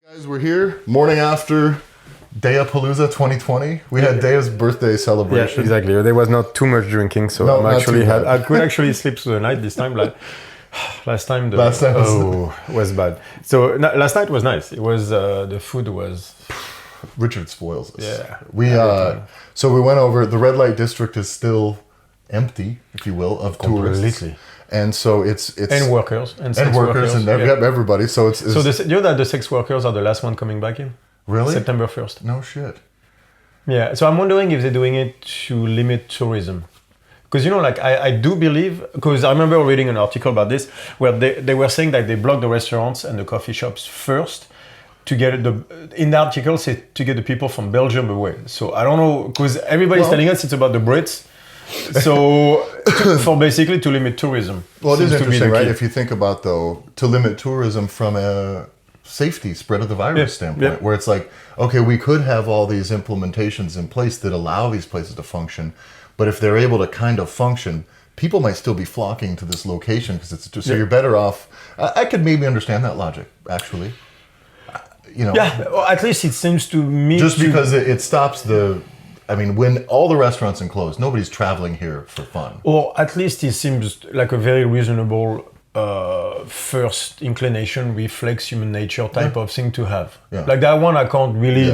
Guys, we're here, morning after Dayapalooza 2020. We had Daya's birthday celebration. Yeah, exactly. There was not too much drinking, so No, I could bad. actually sleep through the night this time. Like last time was bad. So last night was nice. It was the food was. Richard spoils us. Yeah. So we went over. The red light district is still empty, if you will, of tourists. Completely. And so it's And workers and everybody. So it's so you know that the sex workers are the last one coming back in. really September 1st. no shit. Yeah, so I'm wondering if they're doing it to limit tourism. Because, like, I do believe, because I remember reading an article about this, where they were saying that they blocked the restaurants and the coffee shops first to get in the article, said to get the people from Belgium away. So I don't know, because everybody's telling us it's about the Brits. So for basically to limit tourism. Well, it is seems to be interesting, the right? key. If you think about, though, to limit tourism from a safety spread of the virus standpoint, where it's like, okay, we could have all these implementations in place that allow these places to function, but if they're able to kind of function, people might still be flocking to this location because it's just, so you're better off. I could maybe understand that logic, actually. Yeah, well, at least it seems to me just because it stops the. I mean, when all the restaurants are closed, nobody's traveling here for fun. Or at least it seems like a very reasonable first inclination, reflex human nature type of thing to have. Yeah. Like that one, I can't really.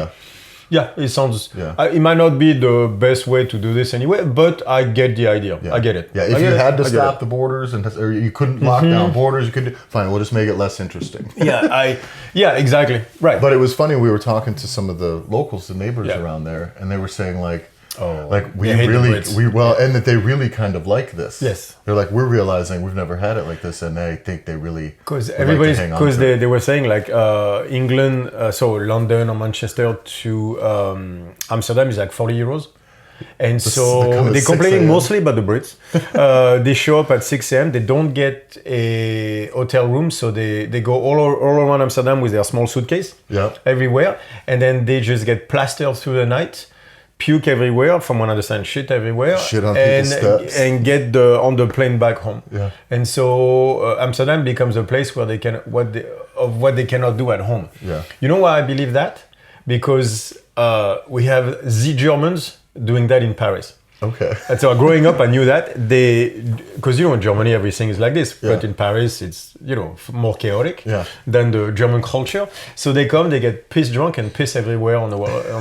Yeah, it sounds. Yeah. It might not be the best way to do this anyway, but I get the idea. Yeah. I get it. Yeah, if you had to stop the borders or you couldn't lock down borders, you could. Fine, we'll just make it less interesting. Yeah, exactly. Right. But it was funny. We were talking to some of the locals, the neighbors around there, and they were saying we hate the really Brits. and that they really kind of like this. Yes. They're like, we're realizing we've never had it like this, and they think they really Because they they were saying like England, so London or Manchester to Amsterdam is like 40 euros. And so they're complaining mostly about the Brits. They show up at 6 a.m. They don't get a hotel room, so they go all around Amsterdam with their small suitcase everywhere. And then they just get plastered through the night, puke everywhere, from what I understand, shit everywhere. Shit on people's steps. And get on the plane back home. Yeah. And so Amsterdam becomes a place where they can what they cannot do at home. Yeah. You know why I believe that? Because we have the Germans doing that in Paris. Okay. And so growing up, I knew that because in Germany everything is like this, but in Paris it's more chaotic than the German culture. So they come, they get piss drunk and piss everywhere on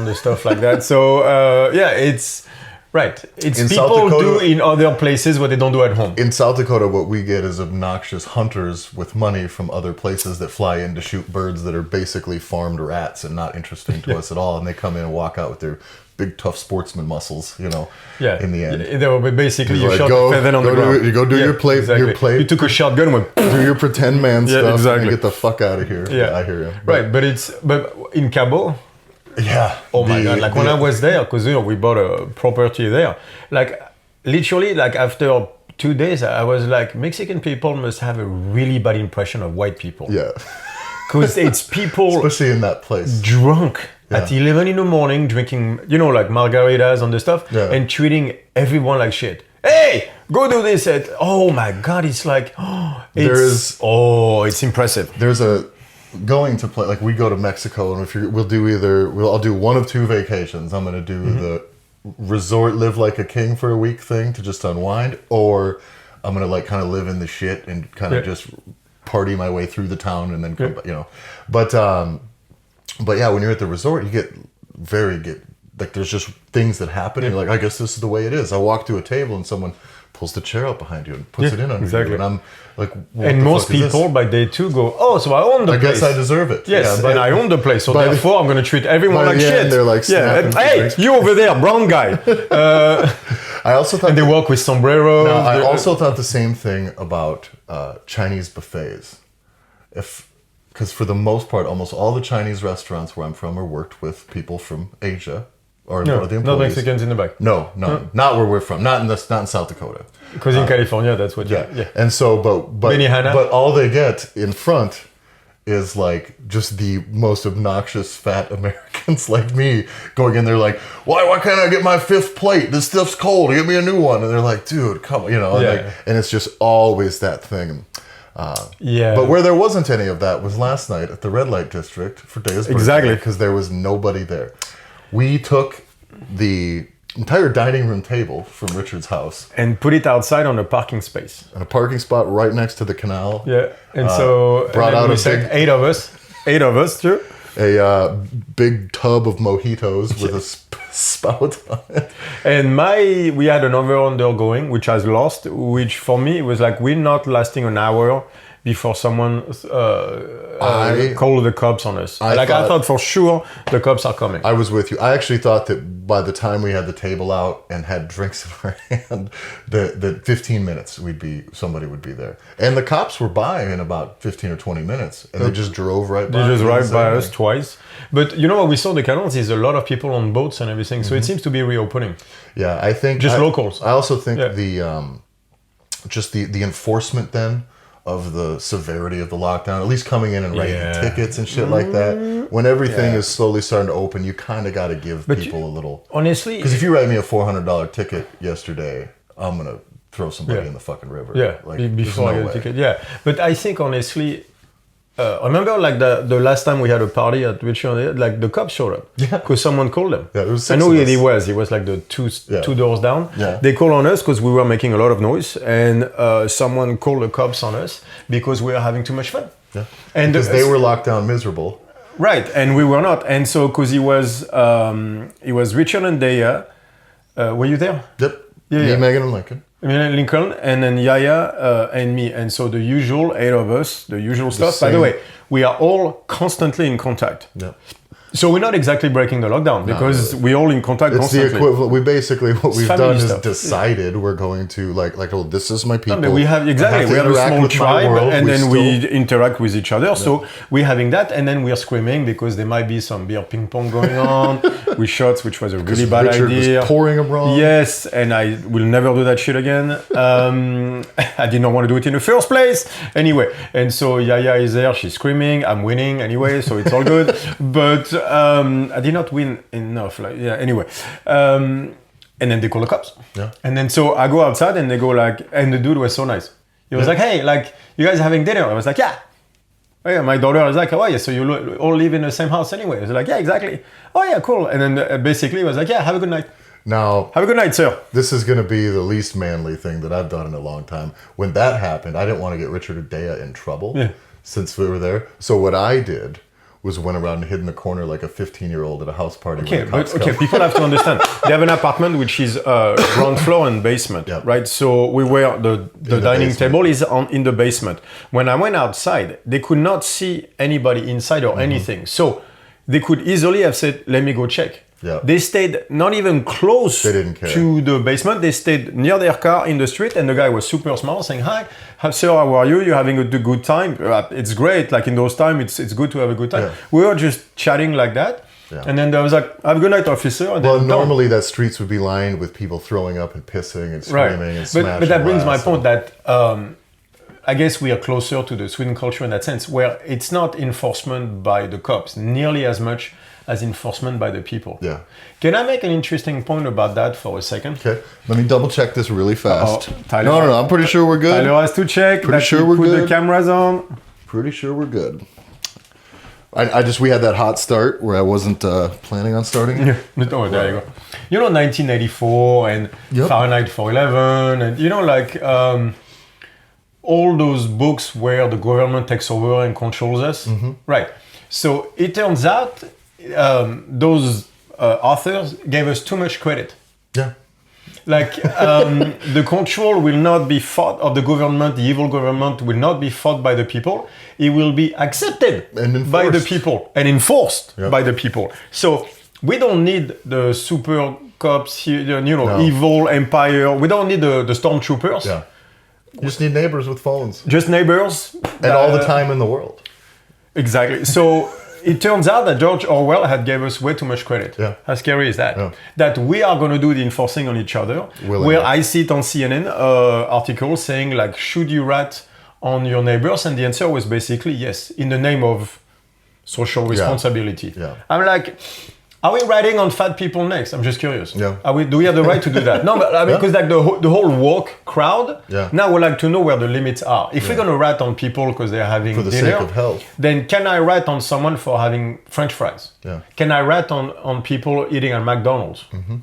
the stuff like that. So it's right. It's in people do in other places what they don't do at home. In South Dakota, what we get is obnoxious hunters with money from other places that fly in to shoot birds that are basically farmed rats and not interesting to us at all. And they come in and walk out with their big tough sportsman muscles, in the end. They were basically you shot go, a feather on go the ground. You go do your plate. Exactly. Your plate. You took a shotgun and went do your pretend man stuff exactly. and get the fuck out of here. Yeah, I hear you. Right, but in Cabo. Yeah. Oh my God! Like when I was there, because we bought a property there. Like literally, like after 2 days, I was like, Mexican people must have a really bad impression of white people. Yeah. Because it's people, especially in that place, drunk at 11 in the morning, drinking, like margaritas and the stuff, and treating everyone like shit. Hey, go do this. Oh my God! It's like it's impressive. There's going to play, like we go to Mexico, and I'll do one of two vacations. I'm going to do the resort, live like a king for a week thing to just unwind, or I'm going to like kind of live in the shit and kind of just party my way through the town and then come back, But yeah, when you're at the resort, you get like there's just things that happen. And you're like, I guess this is the way it is. I walk to a table and someone pulls the chair up behind you and puts it in under you, and I'm like, and most people by day 2 go, oh, so I own the place. I guess I deserve it. Yes, and I own the place, so therefore I'm going to treat everyone like shit. And they're like, hey, you over there, brown guy. I also thought they walk with sombreros. No, I also thought the same thing about Chinese buffets. Because for the most part, almost all the Chinese restaurants where I'm from are worked with people from Asia. Or the employees. Not Mexicans in the back. No, not where we're from. Not in South Dakota. Because in California, that's what. And so, but all they get in front is like just the most obnoxious fat Americans like me going in there like, why can't I get my 5th plate? This stuff's cold. Get me a new one. And they're like, dude, come on, and it's just always that thing. But where there wasn't any of that was last night at the red light district for Dea's birthday. Exactly. Because there was nobody there. We took the entire dining room table from Richard's house and put it outside on a parking space. And a parking spot right next to the canal. Yeah. And so brought out eight of us too. A big tub of mojitos with a spout on it. And we had an over-under going, which has lost, which for me was like we're not lasting an hour before someone called the cops on us. I thought for sure the cops are coming. I was with you. I actually thought that by the time we had the table out and had drinks in our hand, that 15 minutes somebody would be there. And the cops were by in about 15 or 20 minutes, and they just drove right by. They just drive by us twice. But you know what we saw the canals is a lot of people on boats and everything, so it seems to be reopening. Yeah, I think just locals. I also think the enforcement then of the severity of the lockdown, at least coming in and writing tickets and shit like that. When everything is slowly starting to open, you kind of got to give people a little... Honestly... Because if you write me a $400 ticket yesterday, I'm going to throw somebody in the fucking river. Yeah, before I get a ticket. Yeah, but I think honestly... I remember like the last time we had a party at Richard, like the cops showed up because someone called them. Yeah, it was I know he was like the two doors down. Yeah. They called on us because we were making a lot of noise, and someone called the cops on us because we were having too much fun. Yeah, and because they were locked down miserable. Right, and we were not, and so because he was Richard and Dea. Were you there? Yep. Yeah, Megan and Lincoln. Lincoln, and then Yaya and me. And so the usual 8 of us, the usual stuff. By the way, we are all constantly in contact. Yeah. So we're not exactly breaking the lockdown because we're all in contact constantly. It's the equivalent. We basically, what we've done is decided we're going to well, this is my people. No, we have a small tribe and then we interact with each other. So we're having that, and then we're screaming because there might be some beer ping pong going on with shots, which was a really bad Richard idea. Was pouring them wrong. Yes, and I will never do that shit again. I did not want to do it in the first place. Anyway, and so Yaya is there, she's screaming, I'm winning anyway, so it's all good. But I did not win enough. Anyway. And then they call the cops. Yeah. And then so I go outside and they go like, and the dude was so nice. He was like, hey, like, you guys having dinner? I was like, yeah. Oh, yeah. My daughter was like, oh yeah, so you all live in the same house anyway. I was like, yeah, exactly. Oh yeah, cool. And then basically he was like, yeah, have a good night. Now, have a good night, sir. This is going to be the least manly thing that I've done in a long time. When that happened, I didn't want to get Richard or Dea in trouble since we were there. So what I did was went around and hid in the corner like a 15-year-old at a house party. People have to understand. They have an apartment which is ground floor and basement, right? So the dining table is in the basement. When I went outside, they could not see anybody inside or anything. So they could easily have said, let me go check. Yeah. They stayed not even close to the basement. They stayed near their car in the street, and the guy was super smart, saying, hi, sir, how are you? You're having a good time? It's great. Like in those times, it's good to have a good time. Yeah. We were just chatting like that. Yeah. And then there was like, have a good night, officer. And normally that streets would be lined with people throwing up and pissing and screaming and smashing. But that brings my point that I guess we are closer to the Sweden culture in that sense, where it's not enforcement by the cops nearly as much as enforcement by the people. Yeah. Can I make an interesting point about that for a second? Okay. Let me double check this really fast. No. I'm pretty sure we're good. Tyler has to check. Pretty sure we're good. Put the cameras on. Pretty sure we're good. We had that hot start where I wasn't planning on starting. Yeah. Oh, there you go. You know, 1984 and Fahrenheit 411 and you know, like all those books where the government takes over and controls us. Mm-hmm. Right. So it turns out those authors gave us too much credit. Yeah. Like the control will not be fought, or the government, the evil government will not be fought by the people. It will be accepted by the people and enforced by the people. So we don't need the super cops, evil empire. We don't need the stormtroopers. Yeah. You just need neighbors with phones. Just neighbors. And all the time in the world. Exactly. So it turns out that George Orwell had gave us way too much credit. Yeah. How scary is that? Yeah. That we are going to do the enforcing on each other. Where I see it on CNN article saying like, should you rat on your neighbors? And the answer was basically yes, in the name of social responsibility. Yeah. I'm like, Are we riding on fat people next? I'm just curious. Yeah. Do we have the right to do that? No, but I mean, because like the whole woke crowd, now we like to know where the limits are. If we're going to rat on people because they're having for the dinner, sake of health, then can I rat on someone for having French fries? Yeah. Can I rat on people eating at McDonald's? Mm-hmm.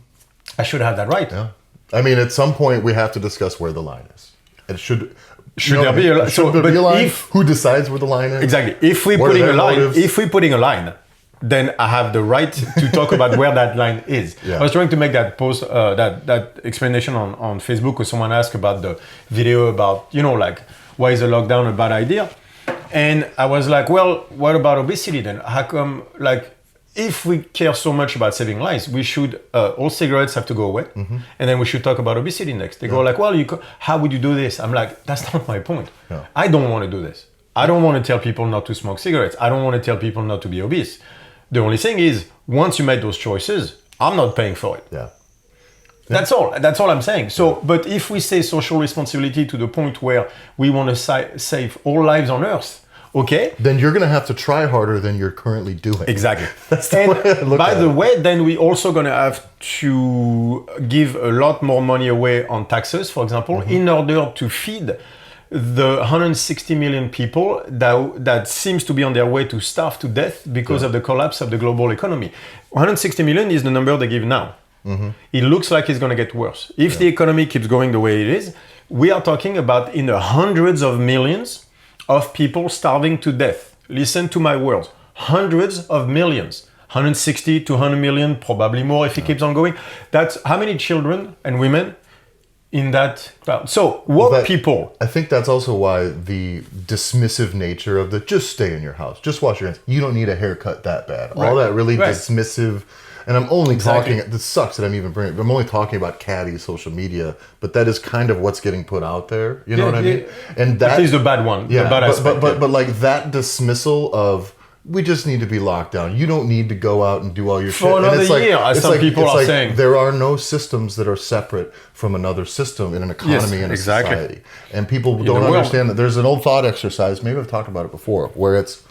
I should have that right. Yeah. I mean, at some point we have to discuss where the line is. It should there be a line? Should there be a line? Who decides where the line is? Exactly. If we're putting a line, then I have the right to talk about where that line is. Yeah. I was trying to make that post, that explanation on Facebook, because someone asked about the video about, like, why is a lockdown a bad idea? And I was like, well, what about obesity then? How come, like, if we care so much about saving lives, we should, all cigarettes have to go away. Mm-hmm. And then we should talk about obesity next. They go like, well, how would you do this? I'm like, that's not my point. Yeah. I don't want to do this. I don't want to tell people not to smoke cigarettes. I don't want to tell people not to be obese. The only thing is, once you make those choices, I'm not paying for it. Yeah. That's all I'm saying. So, but if we say social responsibility to the point where we want to save all lives on Earth, okay? Then you're going to have to try harder than you're currently doing. Exactly. That's the way I look at it. By the way, then we also going to have to give a lot more money away on taxes, for example, in order to feed the 160 million people that seems to be on their way to starve to death because of the collapse of the global economy. 160 million is the number they give now. Mm-hmm. It looks like it's going to get worse. If the economy keeps going the way it is, we are talking about in the hundreds of millions of people starving to death. Listen to my words. Hundreds of millions. 160 to 100 million, probably more if it keeps on going. That's how many children and women in that crowd. So people. I think that's also why the dismissive nature of just stay in your house, just wash your hands. You don't need a haircut that bad. Right. All that really dismissive. And I'm only talking, this sucks that I'm even bringing it, I'm only talking about catty social media, but that is kind of what's getting put out there. You know what I mean? And that is the bad one. Yeah, the bad aspect. But like that dismissal of, we just need to be locked down. You don't need to go out and do all your shit. For another year, as some people are saying. There are no systems that are separate from another system in an economy and a society. And people don't understand that. There's an old thought exercise, maybe I've talked about it before, where it's,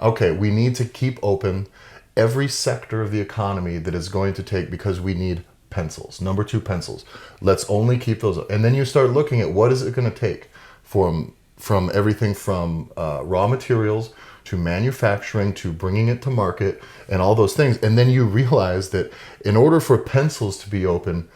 okay, we need to keep open every sector of the economy that is going to take, because we need pencils. Number 2, pencils. Let's only keep those. And then you start looking at what is it going to take from everything from raw materials to manufacturing, to bringing it to market, and all those things. And then you realize that in order for pencils to be open,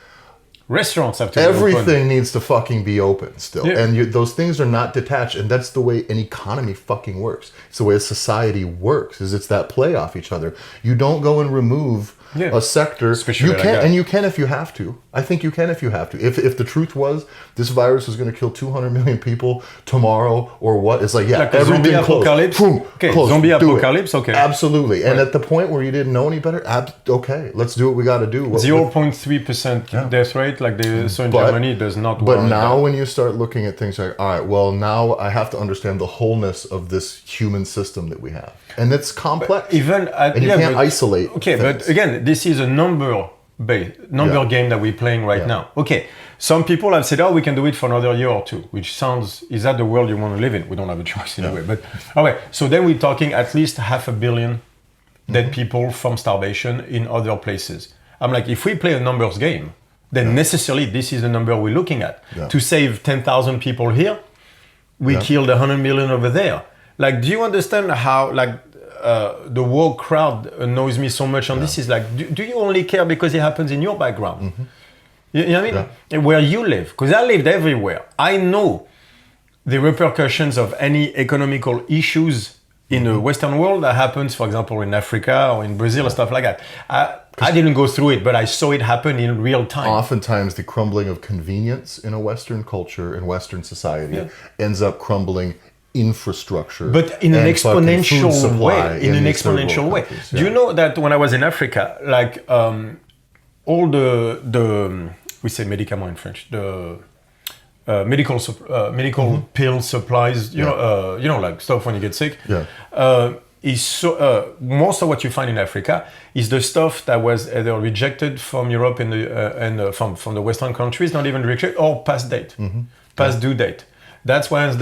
restaurants have to everything needs to fucking be open still. Yeah. And those things are not detached. And that's the way an economy fucking works. It's the way a society works, is it's that play off each other. You don't go and remove a sector. Especially you can if you have to. I think you can if you have to. If the truth was this virus is going to kill 200 million people tomorrow or what, it's like, like everything zombie apocalypse. Close. Zombie apocalypse. Okay. Absolutely. And at the point where you didn't know any better, okay, let's do what we got to do. 0.3% death rate, like they saw in Germany, does not work. But now when you start looking at things like, all right, well, now I have to understand the wholeness of this human system that we have. And it's complex. You can't isolate. Okay, things. But again, this is a number game that we're playing right now. Okay, some people have said, we can do it for another year or two, which sounds, is that the world you want to live in? We don't have a choice in a way. But okay, so then we're talking at least 500 million dead people from starvation in other places. I'm like, if we play a numbers game, then necessarily this is the number we're looking at. Yeah. To save 10,000 people here, we killed 100 million over there. Like, do you understand how, like, the woke crowd annoys me so much on this? Is like, do you only care because it happens in your background? Mm-hmm. You know what I mean? Yeah. Where you live. Because I lived everywhere. I know the repercussions of any economical issues in the Western world that happens, for example, in Africa or in Brazil or stuff like that. I didn't go through it, but I saw it happen in real time. Oftentimes, the crumbling of convenience in a Western culture and Western society ends up crumbling infrastructure, but in an exponential way. Do you know that when I was in Africa, like all the we say médicaments in French, the medical pill supplies, you know, like stuff when you get sick. Is so most of what you find in Africa is the stuff that was either rejected from Europe and from the Western countries, not even rejected, or past date, past due date. That's where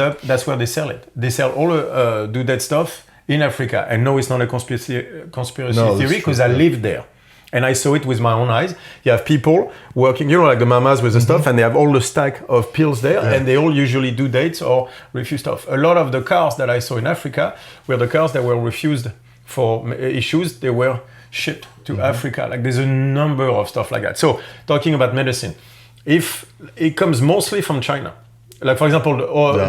they sell it. They sell all due date stuff in Africa. And no, it's not a conspiracy theory, because I lived there. And I saw it with my own eyes. You have people working, like the mamas with the stuff, and they have all the stack of pills there, and they all usually do dates or refuse stuff. A lot of the cars that I saw in Africa were the cars that were refused for issues. They were shipped to Africa. Like there's a number of stuff like that. So talking about medicine, if it comes mostly from China, like for example,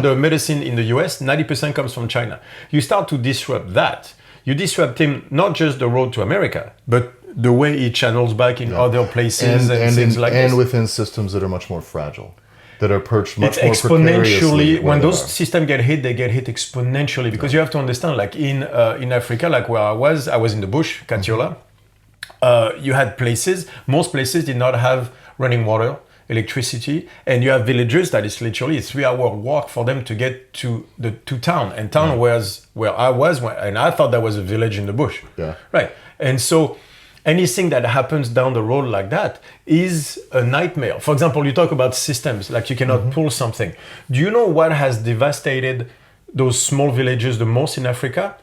the medicine in the US, 90% comes from China. You start to disrupt that. You disrupt him, not just the road to America, but the way he channels back in other places and things like this. And within systems that are much more fragile, that are perched much it's more exponentially. When those are. systems get hit, they get hit exponentially because you have to understand, like in Africa, like where I was in the bush, Katiola. You had places. Most places did not have running water, electricity, and you have villages that is literally a 3-hour walk for them to get to town. And town was where I was, and I thought that was a village in the bush. Yeah. Right. And so anything that happens down the road like that is a nightmare. For example, you talk about systems, like you cannot pull something. Do you know what has devastated those small villages the most in Africa?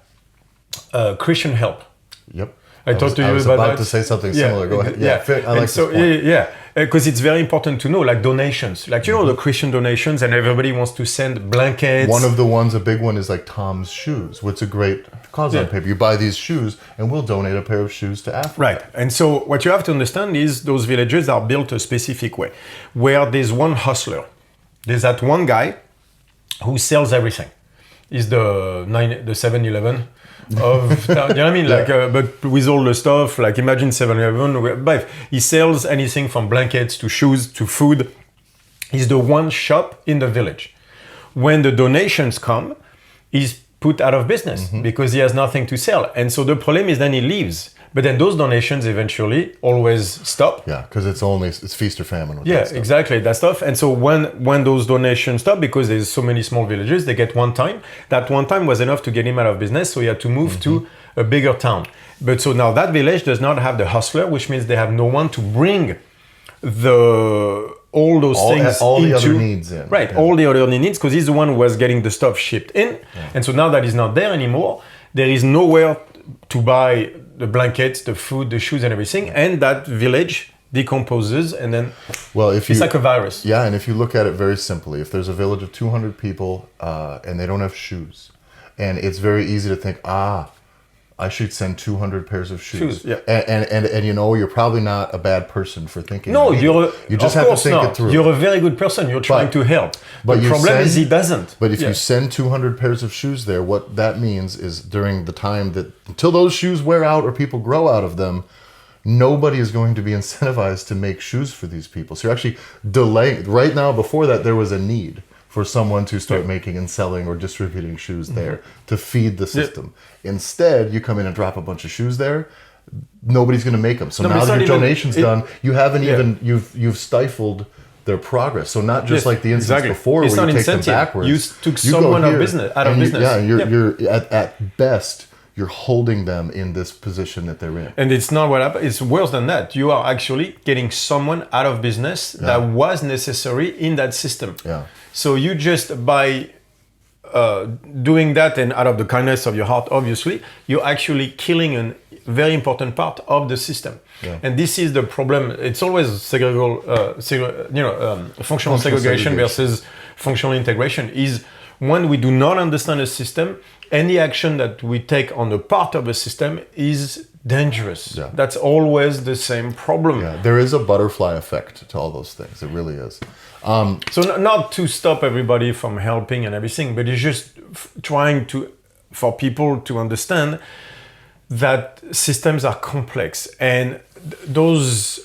Christian help. Yep. I talked to you about that. I was about to say something similar. Go ahead. Yeah. I like this point. Because it's very important to know, like donations. Like, the Christian donations, and everybody wants to send blankets. One of the ones, a big one, is like Tom's shoes, which is a great cause on paper. You buy these shoes, and we'll donate a pair of shoes to Africa. Right. And so what you have to understand is those villages are built a specific way, where there's one hustler. There's that one guy who sells everything. He's the 7-Eleven of, you know what I mean? Like, but with all the stuff, like imagine 7-Eleven, but he sells anything from blankets to shoes to food. He's the one shop in the village. When the donations come, he's put out of business because he has nothing to sell. And so the problem is then he leaves. But then those donations eventually always stop. Yeah, because it's feast or famine. With that stuff. Exactly, that stuff. And so when those donations stop, because there's so many small villages, they get one time. That one time was enough to get him out of business, so he had to move to a bigger town. But so now that village does not have the hustler, which means they have no one to bring all those things all into, the other needs in. Right, all the other needs, because he's the one who was getting the stuff shipped in. Yeah. And so now that he's not there anymore, there is nowhere to buy the blankets, the food, the shoes, and everything, and that village decomposes, and then it's like a virus. Yeah, and if you look at it very simply, if there's a village of 200 people and they don't have shoes, and it's very easy to think, I should send 200 pairs of shoes. Yeah. And you're probably not a bad person for thinking. No, you just have to think it through. You're a very good person. You're trying to help. But the problem is he doesn't. But if you send 200 pairs of shoes there, what that means is during the time that until those shoes wear out or people grow out of them, nobody is going to be incentivized to make shoes for these people. So you're actually delaying. Right now, before that, there was a need for someone to start making and selling or distributing shoes there to feed the system. Instead, you come in and drop a bunch of shoes there. Nobody's going to make them. So now that your donation's done, you haven't even you've stifled their progress. So not just like the instance before it's where you take incentive. them backwards. You took someone out of business. You're at best you're holding them in this position that they're in. And it's not what happened. It's worse than that. You are actually getting someone out of business that was necessary in that system. Yeah. So you just, by doing that and out of the kindness of your heart, obviously, you're actually killing a very important part of the system. Yeah. And this is the problem. It's always functional segregation versus functional integration is when we do not understand a system, any action that we take on the part of a system is dangerous. Yeah. That's always the same problem. Yeah, there is a butterfly effect to all those things. It really is. So not to stop everybody from helping and everything, but it's just trying for people to understand that systems are complex, and those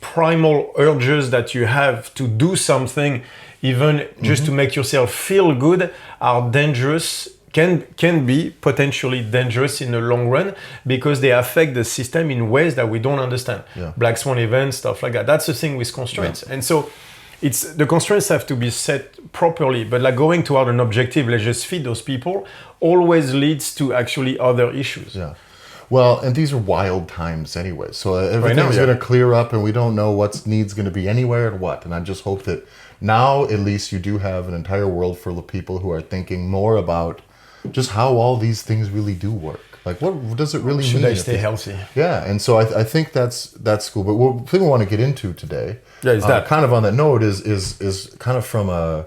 primal urges that you have to do something, even just to make yourself feel good, are dangerous, can be potentially dangerous in the long run because they affect the system in ways that we don't understand. Yeah. Black swan events, stuff like that. That's the thing with constraints. Yeah. And so the constraints have to be set properly, but like going toward an objective, let's just feed those people, always leads to actually other issues. Yeah. Well, and these are wild times anyway. So everything's going to clear up and we don't know what needs going to be anywhere and what. And I just hope that now at least you do have an entire world full of people who are thinking more about just how all these things really do work. Like, what does it really Should mean? I stay healthy? Yeah, and so I think that's cool. But what thing we want to get into today, is that kind of on that note, is kind of from a,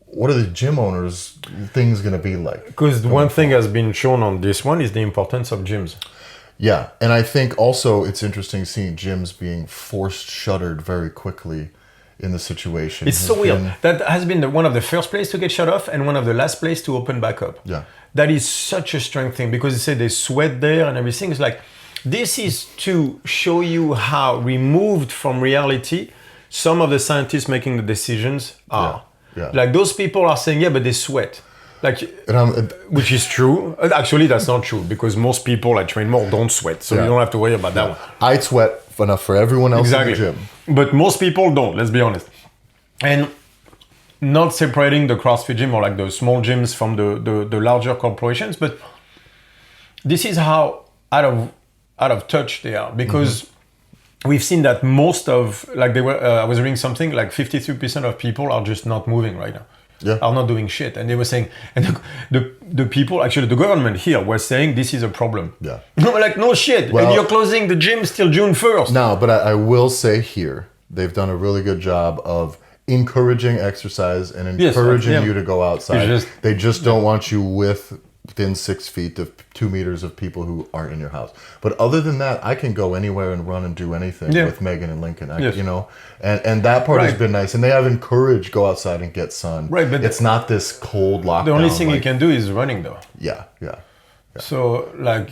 what are the gym owners' things going to be like? Because one thing has been shown on this one is the importance of gyms. Yeah, and I think also it's interesting seeing gyms being forced shuttered very quickly in the situation. It's so weird. That has been one of the first place to get shut off and one of the last place to open back up. Yeah. That is such a strange thing because they say they sweat there and everything. It's like, this is to show you how removed from reality some of the scientists making the decisions are. Yeah. Like those people are saying, yeah, but they sweat. Like, which is true. Actually, that's not true because most people that train more don't sweat. So you don't have to worry about that one. I sweat enough for everyone else in the gym. But most people don't, let's be honest. And not separating the CrossFit gym or like the small gyms from the larger corporations, but this is how out of touch they are because we've seen that most of, like I was reading something like 53% of people are just not moving right now. Yeah. Are not doing shit. And they were saying, and the people, actually the government here was saying this is a problem. Yeah. No, like no shit. Well, and you're closing the gym till June 1st. No, but I will say here, they've done a really good job of encouraging exercise and encouraging you to go outside. They just don't want you within 6 feet of 2 meters of people who aren't in your house. But other than that, I can go anywhere and run and do anything with Megan and Lincoln. You know, and that part has been nice. And they have encouraged go outside and get sun. Right, but it's not this cold lockdown. The only thing you can do is running, though. Yeah. So like,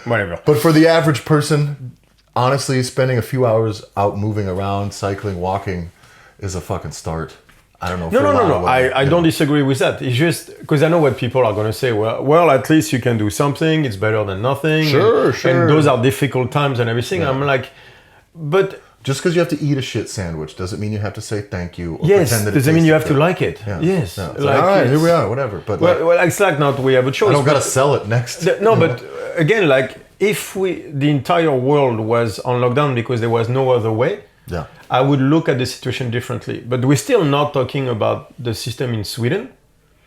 whatever. But for the average person, honestly, spending a few hours out moving around, cycling, walking, is a fucking start. I don't know. No. I don't disagree with that. It's just because I know what people are going to say. Well, at least you can do something. It's better than nothing. Sure. And those are difficult times and everything. Yeah. I'm like, but just because you have to eat a shit sandwich doesn't mean you have to say thank you. Or yes, pretend that doesn't mean you have good. to like it. Yeah. Yes. Yeah. Like, all right, here we are. Whatever. But well, it's like not we have a choice. I don't gotta sell it next. But again, like if the entire world was on lockdown because there was no other way. Yeah. I would look at the situation differently. But we're still not talking about the system in Sweden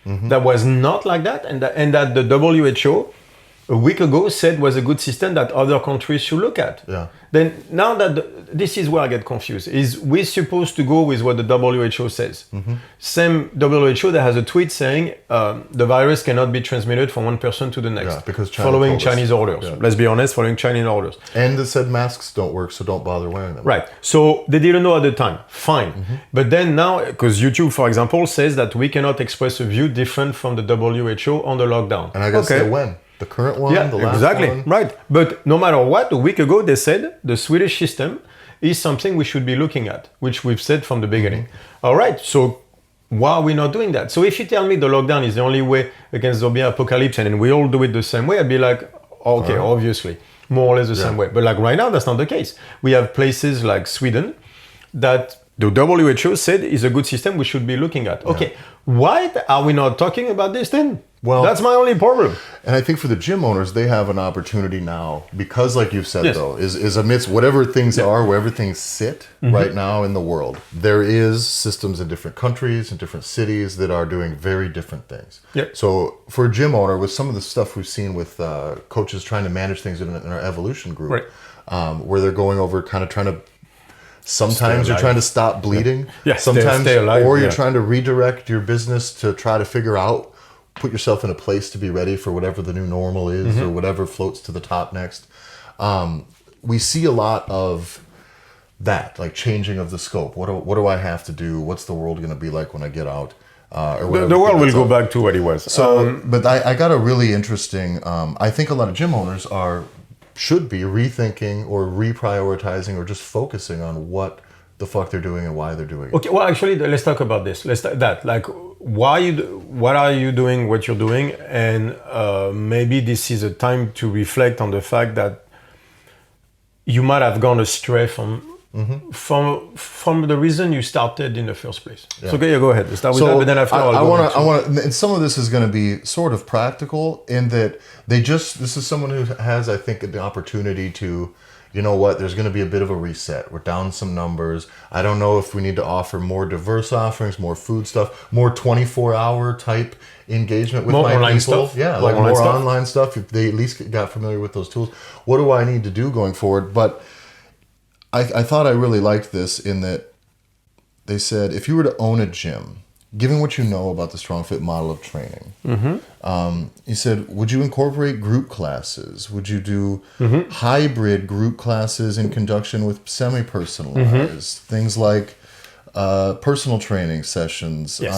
that was not like that, and that the WHO a week ago said was a good system that other countries should look at. Yeah. Then now that this is where I get confused. Is we're supposed to go with what the WHO says? Same WHO that has a tweet saying the virus cannot be transmitted from one person to the next. Yeah, because China following Chinese orders. Yeah. Let's be honest, following Chinese orders. And they said masks don't work, so don't bother wearing them. Right. So they didn't know at the time. Fine. But then now, because YouTube, for example, says that we cannot express a view different from the WHO on the lockdown. And I gotta say when. The current one, the last one? Right. But no matter what, a week ago they said the Swedish system is something we should be looking at, which we've said from the beginning. All right, so why are we not doing that? So if you tell me the lockdown is the only way against zombie apocalypse and we all do it the same way, I'd be like, okay, obviously, more or less the same way. But like right now, that's not the case. We have places like Sweden that the WHO said is a good system we should be looking at. Okay, why are we not talking about this then? Well, that's my only problem. And I think for the gym owners, they have an opportunity now because, like you've said, though, is amidst whatever things are, wherever things sit right now in the world, there is systems in different countries and different cities that are doing very different things. Yep. So for a gym owner, with some of the stuff we've seen with coaches trying to manage things in our evolution group, where they're going over kind of trying to, sometimes you're trying to stop bleeding, sometimes, stay alive, or you're trying to redirect your business to try to figure out, put yourself in a place to be ready for whatever the new normal is or whatever floats to the top next. We see a lot of that, like changing of the scope. What do I have to do? What's the world going to be like when I get out? The world will go back to what it was. So, but I got a really interesting, I think a lot of gym owners should be rethinking or reprioritizing or just focusing on what the fuck they're doing and why they're doing it. Okay, well, actually, let's talk about this. Like, what are you doing, what you're doing, and maybe this is a time to reflect on the fact that you might have gone astray from the reason you started in the first place. Yeah. So okay, go ahead. Let's start with that, but then after I want to. And some of this is going to be sort of practical in that this is someone who has, I think, the opportunity to you know what, there's going to be a bit of a reset. We're down some numbers. I don't know if we need to offer more diverse offerings, more food stuff, more 24-hour type engagement with more my online people. Stuff. Yeah, like more online stuff. If they at least got familiar with those tools. What do I need to do going forward? But I thought I really liked this in that they said, if you were to own a gym, given what you know about the StrongFit model of training, he said, would you incorporate group classes? Would you do hybrid group classes in conjunction with semi-personalized? Things like personal training sessions. Yes.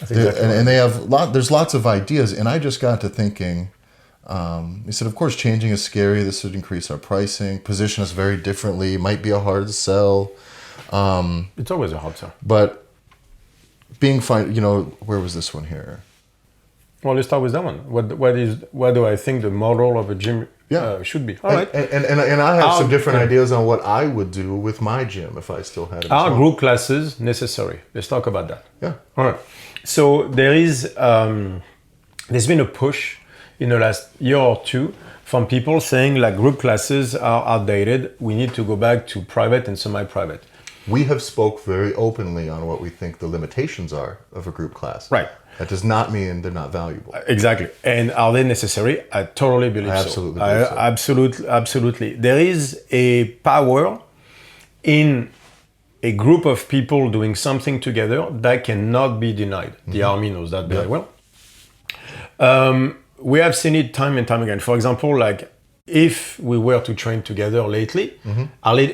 And they have there's lots of ideas. And I just got to thinking, he said, of course, changing is scary. This would increase our pricing, position us very differently, might be a hard sell. It's always a hard sell. But being fine, where was this one here? Well, let's start with that one. What do I think the model of a gym should be? All right. And I have some different ideas on what I would do with my gym if I still had it. Are group classes necessary? Let's talk about that. Yeah. All right. So there's been a push in the last year or two from people saying like group classes are outdated. We need to go back to private and semi-private. We have spoke very openly on what we think the limitations are of a group class. Right. That does not mean they're not valuable. Exactly. And are they necessary? I totally believe so. Absolutely. There is a power in a group of people doing something together that cannot be denied. The Army knows that very well. We have seen it time and time again. For example, like if we were to train together lately,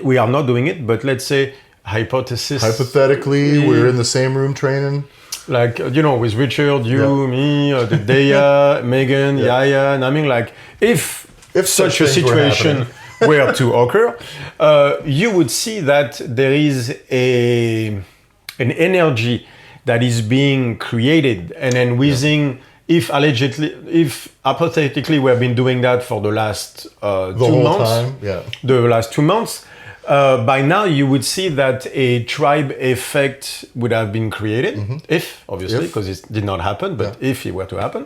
we are not doing it, but let's say hypothetically, we're in the same room training. Like, with Richard, you, me, Deya, Megan, Yaya, and I mean, like, if such a situation were to occur, you would see that there is an energy that is being created, and then within, if hypothetically we have been doing that for the last 2 months, the last 2 months, by now you would see that a tribe effect would have been created, obviously, because it did not happen, but if it were to happen.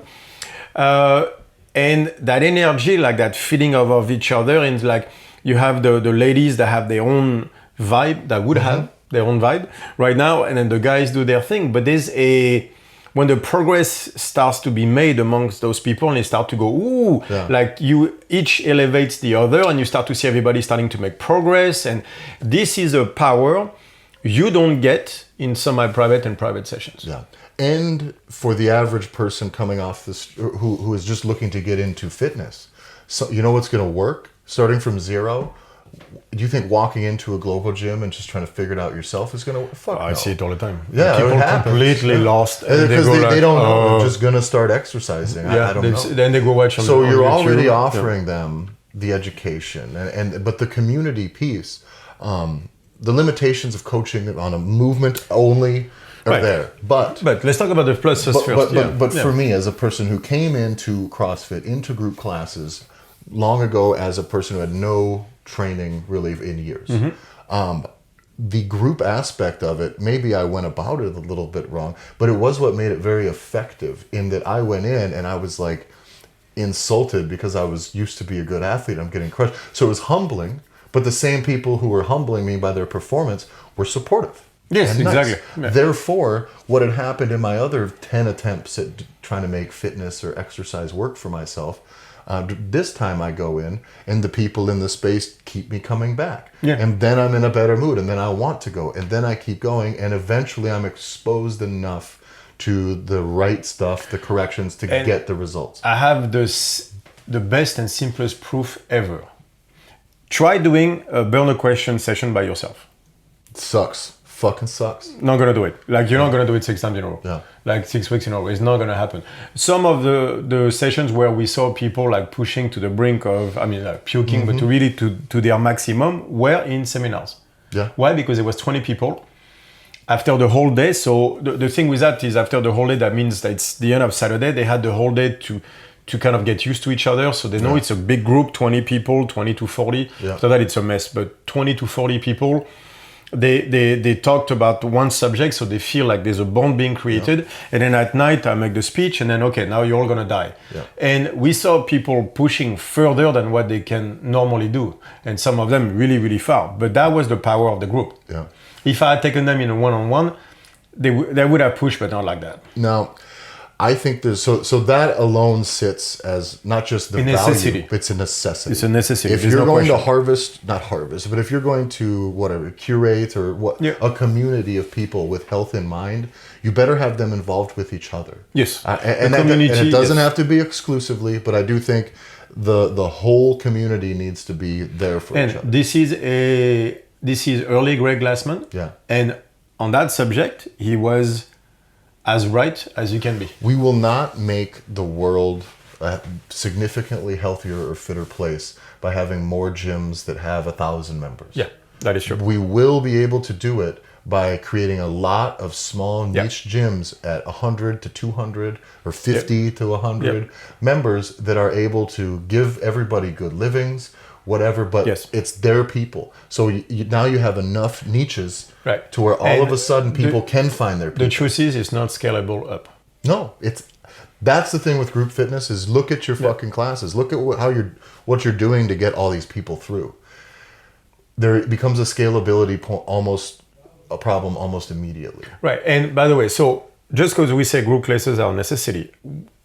And that energy, like that feeding of each other, and like you have the ladies that have their own vibe, that would have their own vibe right now, and then the guys do their thing. But there's when the progress starts to be made amongst those people and they start to go, like you each elevates the other and you start to see everybody starting to make progress. And this is a power you don't get in semi-private and private sessions. Yeah. And for the average person coming off this, who is just looking to get into fitness, so you know what's going to work? Starting from zero, do you think walking into a global gym and just trying to figure it out yourself is going to fuck? I see it all the time. Yeah, people completely lost because they don't know. They're just going to start exercising. I don't know. Then they go watch. So you're already offering them the education but the community piece, the limitations of coaching on a movement only are there. But let's talk about the pluses first. But for me, as a person who came into CrossFit, into group classes long ago, as a person who had no training really in years, the group aspect of it, maybe I went about it a little bit wrong, but it was what made it very effective, in that I went in and I was like insulted because I was used to be a good athlete. I'm getting crushed. So it was humbling, but the same people who were humbling me by their performance were supportive. Yes, exactly. Yeah. Therefore, what had happened in my other 10 attempts at trying to make fitness or exercise work for myself, this time I go in and the people in the space keep me coming back. Yeah. And then I'm in a better mood and then I want to go. And then I keep going and eventually I'm exposed enough to the right stuff, the corrections to get the results. I have the best and simplest proof ever. Try doing a burner question session by yourself. It sucks. Fucking sucks. Not gonna do it. Like you're not gonna do it 6 times in a row. Yeah. Like 6 weeks in a row. It's not gonna happen. Some of the sessions where we saw people like pushing to the brink of, like puking, but to really to their maximum, were in seminars. Yeah. Why? Because there was 20 people after the whole day. So the thing with that is after the whole day, that means that it's the end of Saturday. They had the whole day to kind of get used to each other. So they know it's a big group, 20 people, 20 to 40. Yeah. After that, it's a mess. But 20 to 40 people, they talked about one subject, so they feel like there's a bond being created. And then at night I make the speech, and then okay, now you're all gonna die. And we saw people pushing further than what they can normally do, and some of them really, really far. But that was the power of the group. If I had taken them in a one-on-one, they would have pushed, but not like that. Now, I think there's so that alone sits as not just the value, it's a necessity. It's a necessity. If you're going to not harvest, but if you're going to curate or a community of people with health in mind, you better have them involved with each other. Yes, and it doesn't have to be exclusively, but I do think the whole community needs to be there for each other. This is early Greg Glassman. And on that subject, he was as right as you can be. We will not make the world a significantly healthier or fitter place by having more gyms that have 1,000 members. Yeah, that is true. We will be able to do it by creating a lot of small niche gyms at 100 to 200 or 50 to 100 members that are able to give everybody good livings, whatever, but it's their people. So now you have enough niches to where all of a sudden people can find their people. The truth is, it's not scalable up. No, that's the thing with group fitness is look at your fucking classes. Look at what you're doing to get all these people through. There becomes a scalability problem almost immediately. Right, and by the way, so just because we say group classes are a necessity,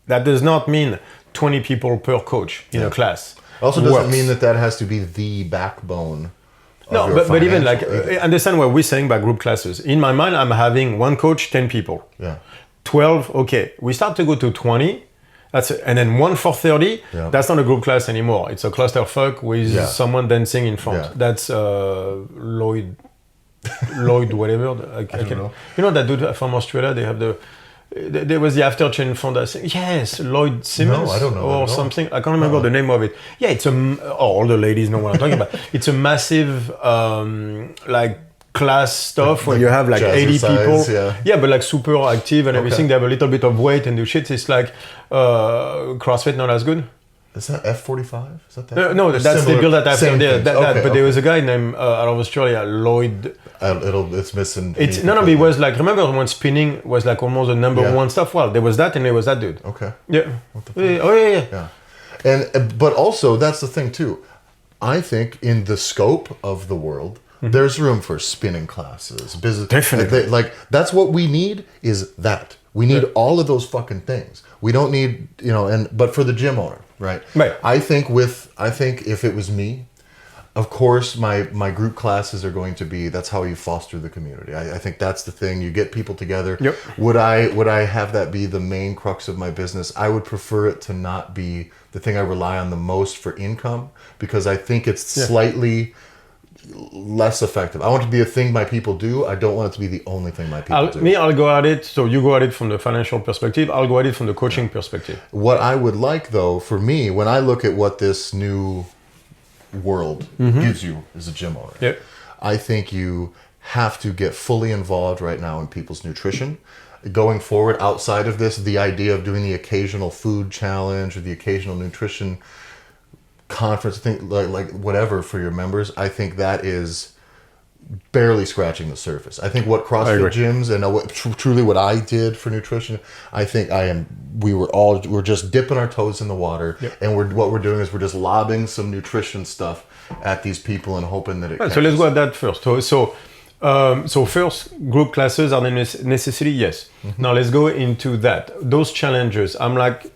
that does not mean 20 people per coach in a class. Also doesn't mean that has to be the backbone. But even understand what we're saying by group classes. In my mind, I'm having one coach, 10 people. 12, okay. We start to go to 20, and then 1 for 30, that's not a group class anymore. It's a clusterfuck with someone dancing in front. That's Lloyd whatever. I don't know. You know that dude from Australia, they have there was the after chain in front. I think yes, Lloyd Simmons. No, I don't know. Or something. I can't remember the name of it. Yeah, it's all the ladies know what I'm talking about. It's a massive class stuff where you have 80 people. But like super active and everything. They have a little bit of weight and do shit. It's like CrossFit, not as good. Is that F45? Is that? No, that's the build that after there. But there was a guy named out of Australia, Lloyd. It's missing. But he was like, remember when spinning was like almost the number one stuff? Well, there was that and there was that dude. Okay. Yeah. Yeah. But also that's the thing too. I think in the scope of the world, there's room for spinning classes, business. Definitely. That's what we need is that. We need all of those fucking things. We don't need, but for the gym owner, right? I think if it was me, of course, my group classes are going to be, that's how you foster the community. I think that's the thing. You get people together. Would I have that be the main crux of my business? I would prefer it to not be the thing I rely on the most for income, because I think it's slightly less effective. I want it to be a thing my people do. I don't want it to be the only thing my people do. I'll go at it. So you go at it from the financial perspective. I'll go at it from the coaching perspective. What I would like, though, for me, when I look at what this new world gives you as a gym owner, I think you have to get fully involved right now in people's nutrition. Going forward, outside of this, the idea of doing the occasional food challenge or the occasional nutrition conference thing, like whatever for your members, I think that is barely scratching the surface. I think what CrossFit gyms and truly what I did for nutrition, I think we're just dipping our toes in the water, and what we're doing is we're just lobbing some nutrition stuff at these people and hoping that it so let's go at that first. So first, group classes are a necessity, yes. Now let's go into that. Those challenges, I'm like,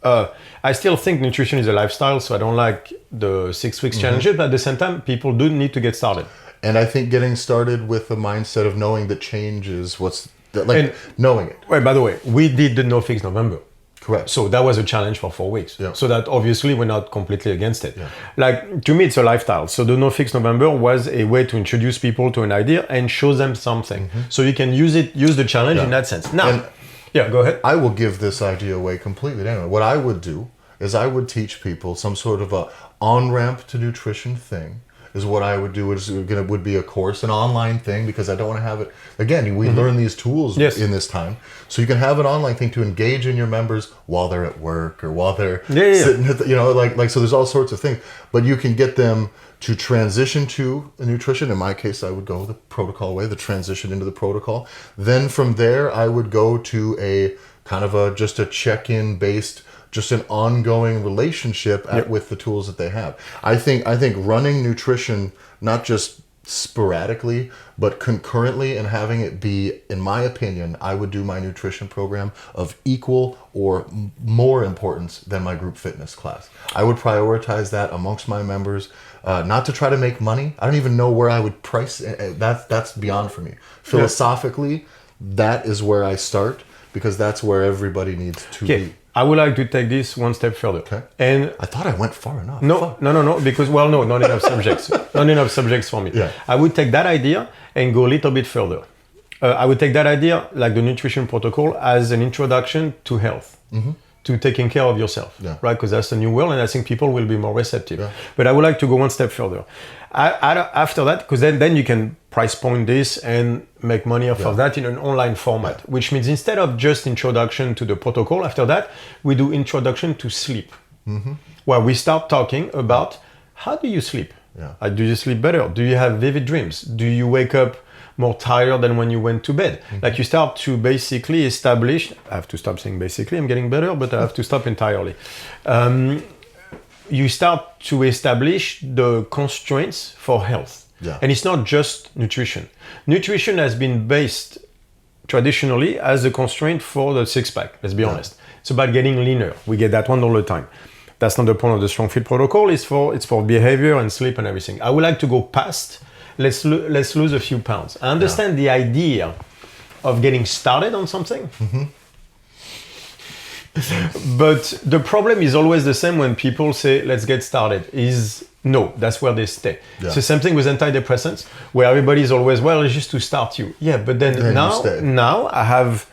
I still think nutrition is a lifestyle, so I don't like the 6 weeks challenges, but at the same time, people do need to get started. And I think getting started with the mindset of knowing that change is knowing it. Right, by the way, we did the No Fix November. Correct. So that was a challenge for 4 weeks. So that obviously we're not completely against it. To me, it's a lifestyle. So the No Fix November was a way to introduce people to an idea and show them something. So you can use the challenge in that sense. Now, go ahead. I will give this idea away completely. Anyway, what I would do is I would teach people some sort of a on-ramp to nutrition thing. is what I would do. Would be a course, an online thing, because I don't want to have it. Again, we learn these tools in this time, so you can have an online thing to engage in your members while they're at work or while they're sitting at the, so there's all sorts of things, but you can get them to transition to a nutrition. In my case, I would go the protocol way, the transition into the protocol. Then from there, I would go to a kind of just a check-in based, just an ongoing relationship with the tools that they have. I think running nutrition, not just sporadically, but concurrently, and having it be, in my opinion, I would do my nutrition program of equal or more importance than my group fitness class. I would prioritize that amongst my members, not to try to make money. I don't even know where I would price. That's beyond for me. Philosophically, that is where I start, because that's where everybody needs to be. I would like to take this one step further. Okay. And I thought I went far enough. No, because, not enough subjects. Not enough subjects for me. Yeah. I would take that idea and go a little bit further. I would take that idea, like the nutrition protocol, as an introduction to health, to taking care of yourself, right? Because that's the new world, and I think people will be more receptive. Yeah. But I would like to go one step further. After that, because then you can price point this and make money off of that in an online format, which means instead of just introduction to the protocol, after that, we do introduction to sleep, where we start talking about how do you sleep? Yeah. Do you sleep better? Do you have vivid dreams? Do you wake up more tired than when you went to bed? Like you start to basically establish, I have to stop saying basically, I'm getting better, but I have to stop entirely. You start to establish the constraints for health. Yeah. And it's not just nutrition. Nutrition has been based traditionally as a constraint for the six-pack, let's be honest. It's about getting leaner. We get that one all the time. That's not the point of the StrongFit protocol. It's for behavior and sleep and everything. I would like to go past, let's lose a few pounds. I understand the idea of getting started on something. But the problem is always the same when people say, let's get started, no, that's where they stay. Yeah. It's the same thing with antidepressants, where everybody's always, well, it's just to start you. Yeah, but then now I have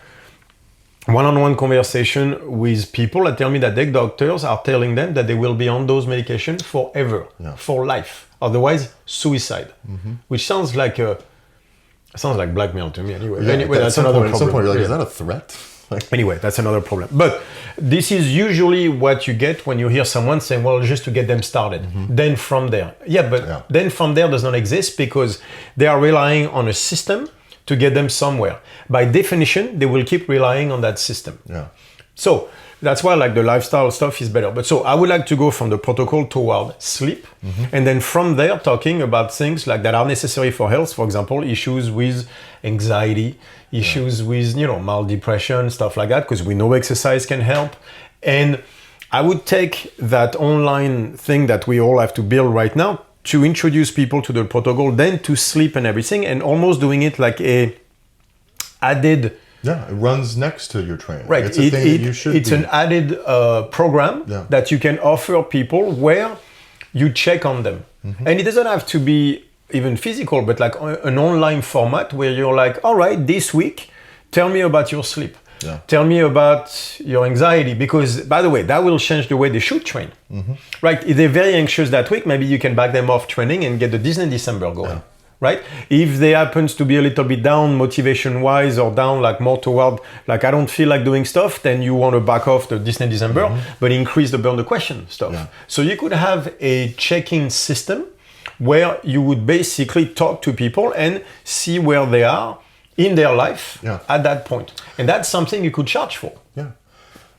one-on-one conversation with people that tell me that their doctors are telling them that they will be on those medications forever, for life. Otherwise, suicide, which sounds like blackmail to me anyway. Anyway, that's another problem. At some point, you're like, is that a threat? Anyway, that's another problem. But this is usually what you get when you hear someone saying, well, just to get them started. Then from there. Then from there does not exist, because they are relying on a system to get them somewhere. By definition, they will keep relying on that system. Yeah. So that's why like the lifestyle stuff is better. But so I would like to go from the protocol toward sleep. And then from there, talking about things like that are necessary for health. For example, issues with anxiety, issues with, mild depression, stuff like that, because we know exercise can help. And I would take that online thing that we all have to build right now to introduce people to the protocol, then to sleep and everything, and almost doing it like a added. Yeah, it runs next to your training. Right. It's a thing that you should It's an added program that you can offer people where you check on them. And it doesn't have to be even physical, but like an online format where you're like, all right, this week, tell me about your sleep. Yeah. Tell me about your anxiety, because, by the way, that will change the way they should train. Right? If they're very anxious that week, maybe you can back them off training and get the Disney December going. Yeah. Right? If they happens to be a little bit down motivation-wise, or down like more toward like I don't feel like doing stuff, then you want to back off the Disney December, but increase the burn the question stuff. Yeah. So you could have a check-in system where you would basically talk to people and see where they are in their life at that point. And that's something you could charge for. Yeah.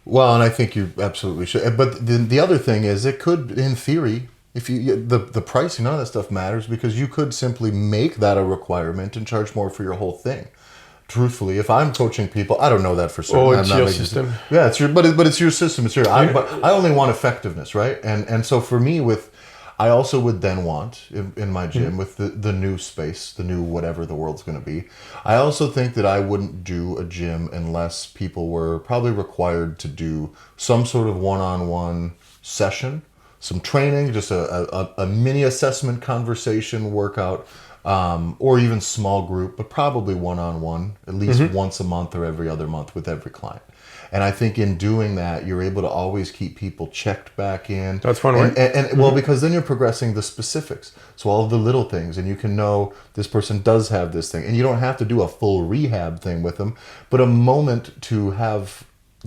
Well, and I think you absolutely should. But the other thing is, it could, in theory, if you the pricing, none of that stuff matters, because you could simply make that a requirement and charge more for your whole thing. Truthfully, if I'm coaching people, I don't know that for certain. Oh, it's your system. Yeah, it's your, but it's your system. It's your. But I only want effectiveness, right? And so for me, I also would then want in my gym with the new space, the new whatever the world's going to be. I also think that I wouldn't do a gym unless people were probably required to do some sort of one-on-one session, some training, just a mini assessment conversation workout or even small group, but probably one-on-one, at least once a month or every other month with every client. And I think in doing that, you're able to always keep people checked back in. That's one way. And well, because then you're progressing the specifics. So all of the little things, and you can know this person does have this thing. And you don't have to do a full rehab thing with them, but a moment to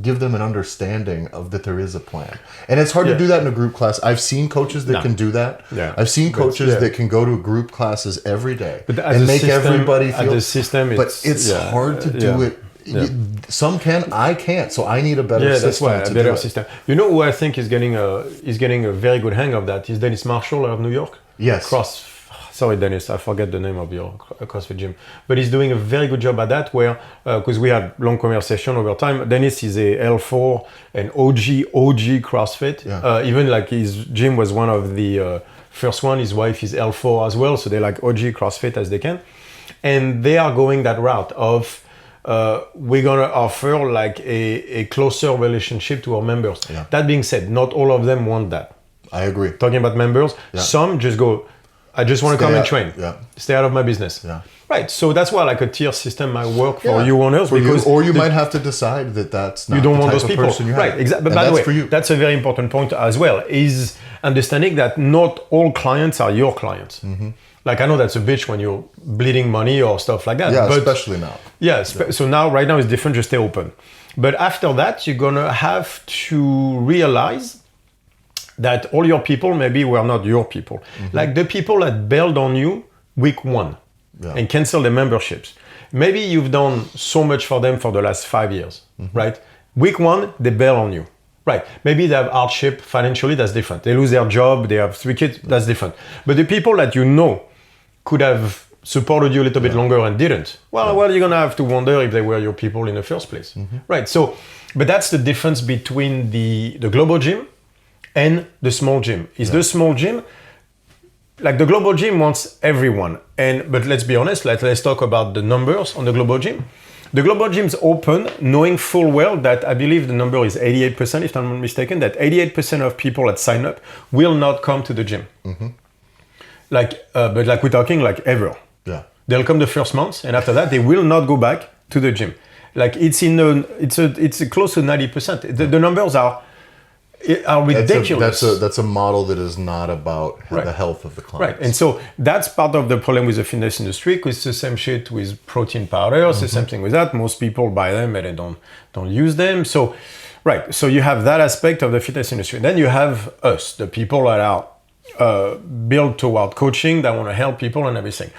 give them an understanding of that there is a plan. And it's hard to do that in a group class. I've seen coaches that can do that. Yeah. I've seen coaches that can go to group classes every day and make everybody feel. But it's hard to do it. Yeah. Some can, I can't. So I need a better system. That's why a better system. You know who I think is getting a very good hang of that is Dennis Marshall of New York. Yes. Sorry, Dennis, I forget the name of your CrossFit gym, but he's doing a very good job at that. Where because we had long conversation over time. Dennis is a L4 and OG CrossFit. Yeah. Even like his gym was one of the first one. His wife is L4 as well, so they're like OG CrossFit as they can, and they are going that route of. We're going to offer like a closer relationship to our members. Yeah. That being said, not all of them want that. I agree. Talking about members, some just go, I just want to come and train. Yeah. Stay out of my business. Yeah. Right. So that's why like a tier system might work for you owners. Or you might have to decide that that's not you don't the want type those of people. person you have. Right. Exactly. But by the way, that's a very important point as well, is understanding that not all clients are your clients. Mm-hmm. Like I know that's a bitch when you're bleeding money or stuff like that. Yeah, but especially now. Yeah, so right now it's different, just stay open. But after that, you're gonna have to realize that all your people maybe were not your people. Mm-hmm. Like the people that bailed on you week 1 and canceled their memberships. Maybe you've done so much for them for the last 5 years, right? Week 1, they bail on you. Right. Maybe they have hardship financially, that's different. They lose their job, they have 3 kids, that's different. But the people that you know could have supported you a little bit longer and didn't. Well, you're gonna have to wonder if they were your people in the first place, right? So, but that's the difference between the global gym and the small gym. The small gym, like the global gym wants everyone, but let's be honest. Let's talk about the numbers on the global gym. The global gym's open, knowing full well that I believe the number is 88%, if I'm not mistaken. That 88% of people that sign up will not come to the gym. Mm-hmm. But like we're talking like ever. Yeah. They'll come the first month, and after that they will not go back to the gym. Like it's close to 90%. The numbers are ridiculous. That's a model that is not about the health of the clients. Right. And so that's part of the problem with the fitness industry, because it's the same shit with protein powders, the same thing with that. Most people buy them and they don't use them. So so you have that aspect of the fitness industry. Then you have us, the people that are built toward coaching, that want to help people and everything.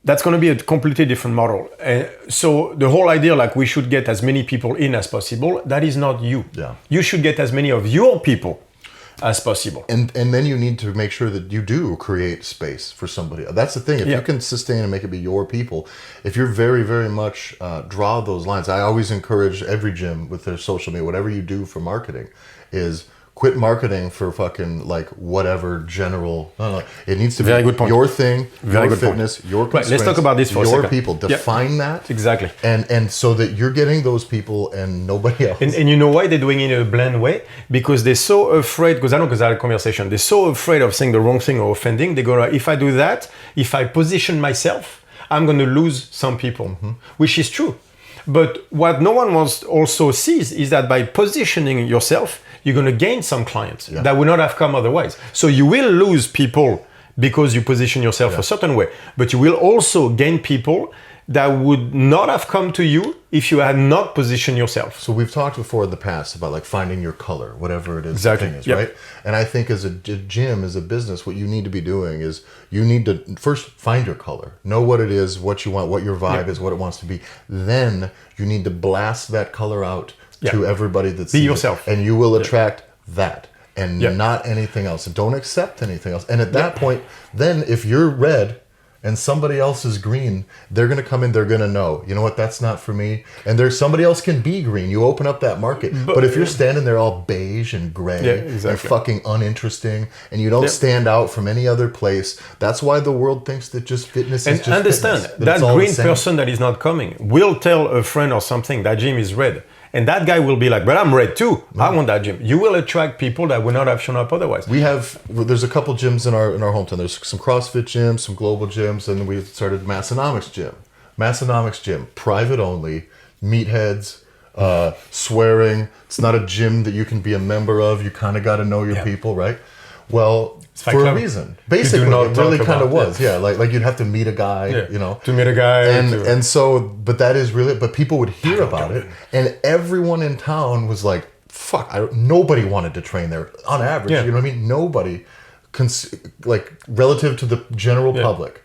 That's going to be a completely different model. So the whole idea, like we should get as many people in as possible, that is not you. Yeah. You should get as many of your people as possible. And then you need to make sure that you do create space for somebody. That's the thing. If you can sustain and make it be your people, if you're very, very much draw those lines. I always encourage every gym with their social media, whatever you do for marketing, is quit marketing for fucking like whatever general. It needs to be your thing, your fitness, your constraints. Right, let's talk about this for a second. Your people. Define that. Exactly. And so that you're getting those people and nobody else. And you know why they're doing it in a bland way? Because they're so afraid, because I had a conversation, they're so afraid of saying the wrong thing or offending. They go, if I do that, if I position myself, I'm going to lose some people, which is true. But what no one also sees is that by positioning yourself, you're going to gain some clients that would not have come otherwise. So you will lose people because you position yourself a certain way, but you will also gain people that would not have come to you if you had not positioned yourself. So we've talked before in the past about like finding your color, whatever it is, the thing is, right? And I think as a gym, as a business, what you need to be doing is you need to first find your color, know what it is, what you want, what your vibe is, what it wants to be. Then you need to blast that color out to everybody that's be yourself, and you will attract that and not anything else. And don't accept anything else. And at that point, then if you're red and somebody else is green, they're going to come in, they're going to know, you know what, that's not for me. And there's somebody else can be green. You open up that market. But if you're standing there all beige and gray and fucking uninteresting, and you don't stand out from any other place, that's why the world thinks that just fitness is just understand, fitness. That green person that is not coming will tell a friend or something that gym is red. And that guy will be like, but I'm red too. I want that gym. You will attract people that would not have shown up otherwise. There's a couple gyms in our hometown. There's some CrossFit gyms, some global gyms, and we started Massonomics Gym, private only, meatheads, swearing. It's not a gym that you can be a member of. You kind of got to know your people, right? Well, for a reason. Basically, it really kind of was. Yeah, like you'd have to meet a guy, To meet a guy. And so, but that is really, but people would hear about it, and everyone in town was like, fuck, nobody wanted to train there on average. You know what I mean? Nobody, relative to the general public,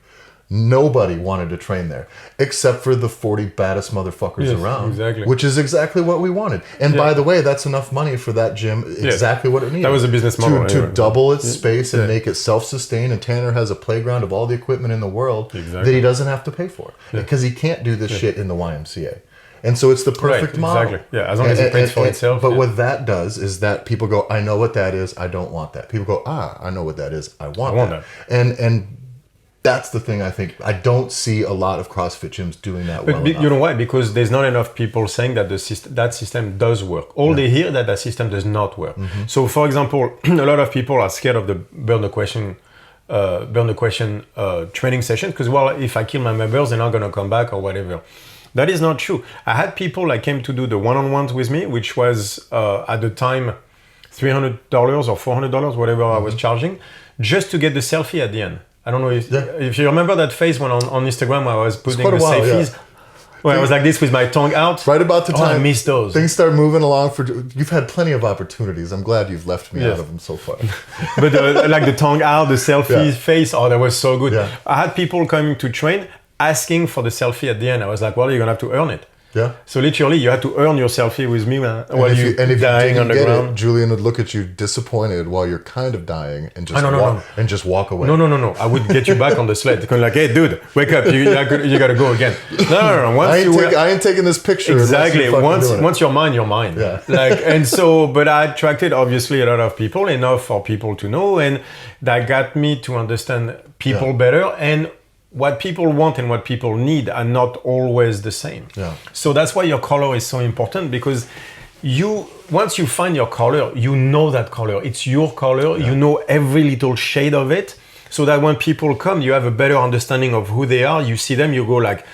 nobody wanted to train there except for the 40 baddest motherfuckers around, which is exactly what we wanted. And by the way, that's enough money for that gym, exactly what it needed. That was a business model. To double its space and make it self-sustained. And Tanner has a playground of all the equipment in the world that he doesn't have to pay for because he can't do this shit in the YMCA. And so it's the perfect model. Exactly. Yeah, as long as it pays for itself. But what that does is that people go, I know what that is, I don't want that. People go, I know what that is, I want that. And that's the thing I think. I don't see a lot of CrossFit gyms doing that well enough. You know why? Because there's not enough people saying that that system does work. All they hear that system does not work. Mm-hmm. So, for example, a lot of people are scared of the burn the question training session because, well, if I kill my members, they're not going to come back or whatever. That is not true. I had people that came to do the one-on-ones with me, which was at the time $300 or $400, whatever I was charging, just to get the selfie at the end. I don't know if you remember that phase when on Instagram I was putting the selfies. Where I was like this with my tongue out. Right about the time I missed those. Things start moving along. You've had plenty of opportunities. I'm glad you've left me out of them so far. But like the tongue out, the selfie face, that was so good. Yeah. I had people coming to train asking for the selfie at the end. I was like, well, you're going to have to earn it. Yeah. So literally, you had to earn your selfie with me while you're dying on the ground. Julien would look at you disappointed while you're kind of dying and just walk away. No. I would get you back on the sled. Like, hey, dude, wake up. You got to go again. No. I ain't taking this picture. Exactly. Once you're mine, you're mine. Yeah. But I attracted obviously a lot of people, enough for people to know, and that got me to understand people better. And what people want and what people need are not always the same. Yeah. So that's why your color is so important, because once you find your color, you know that color. It's your color. Yeah. You know every little shade of it, so that when people come, you have a better understanding of who they are. You see them, you go like,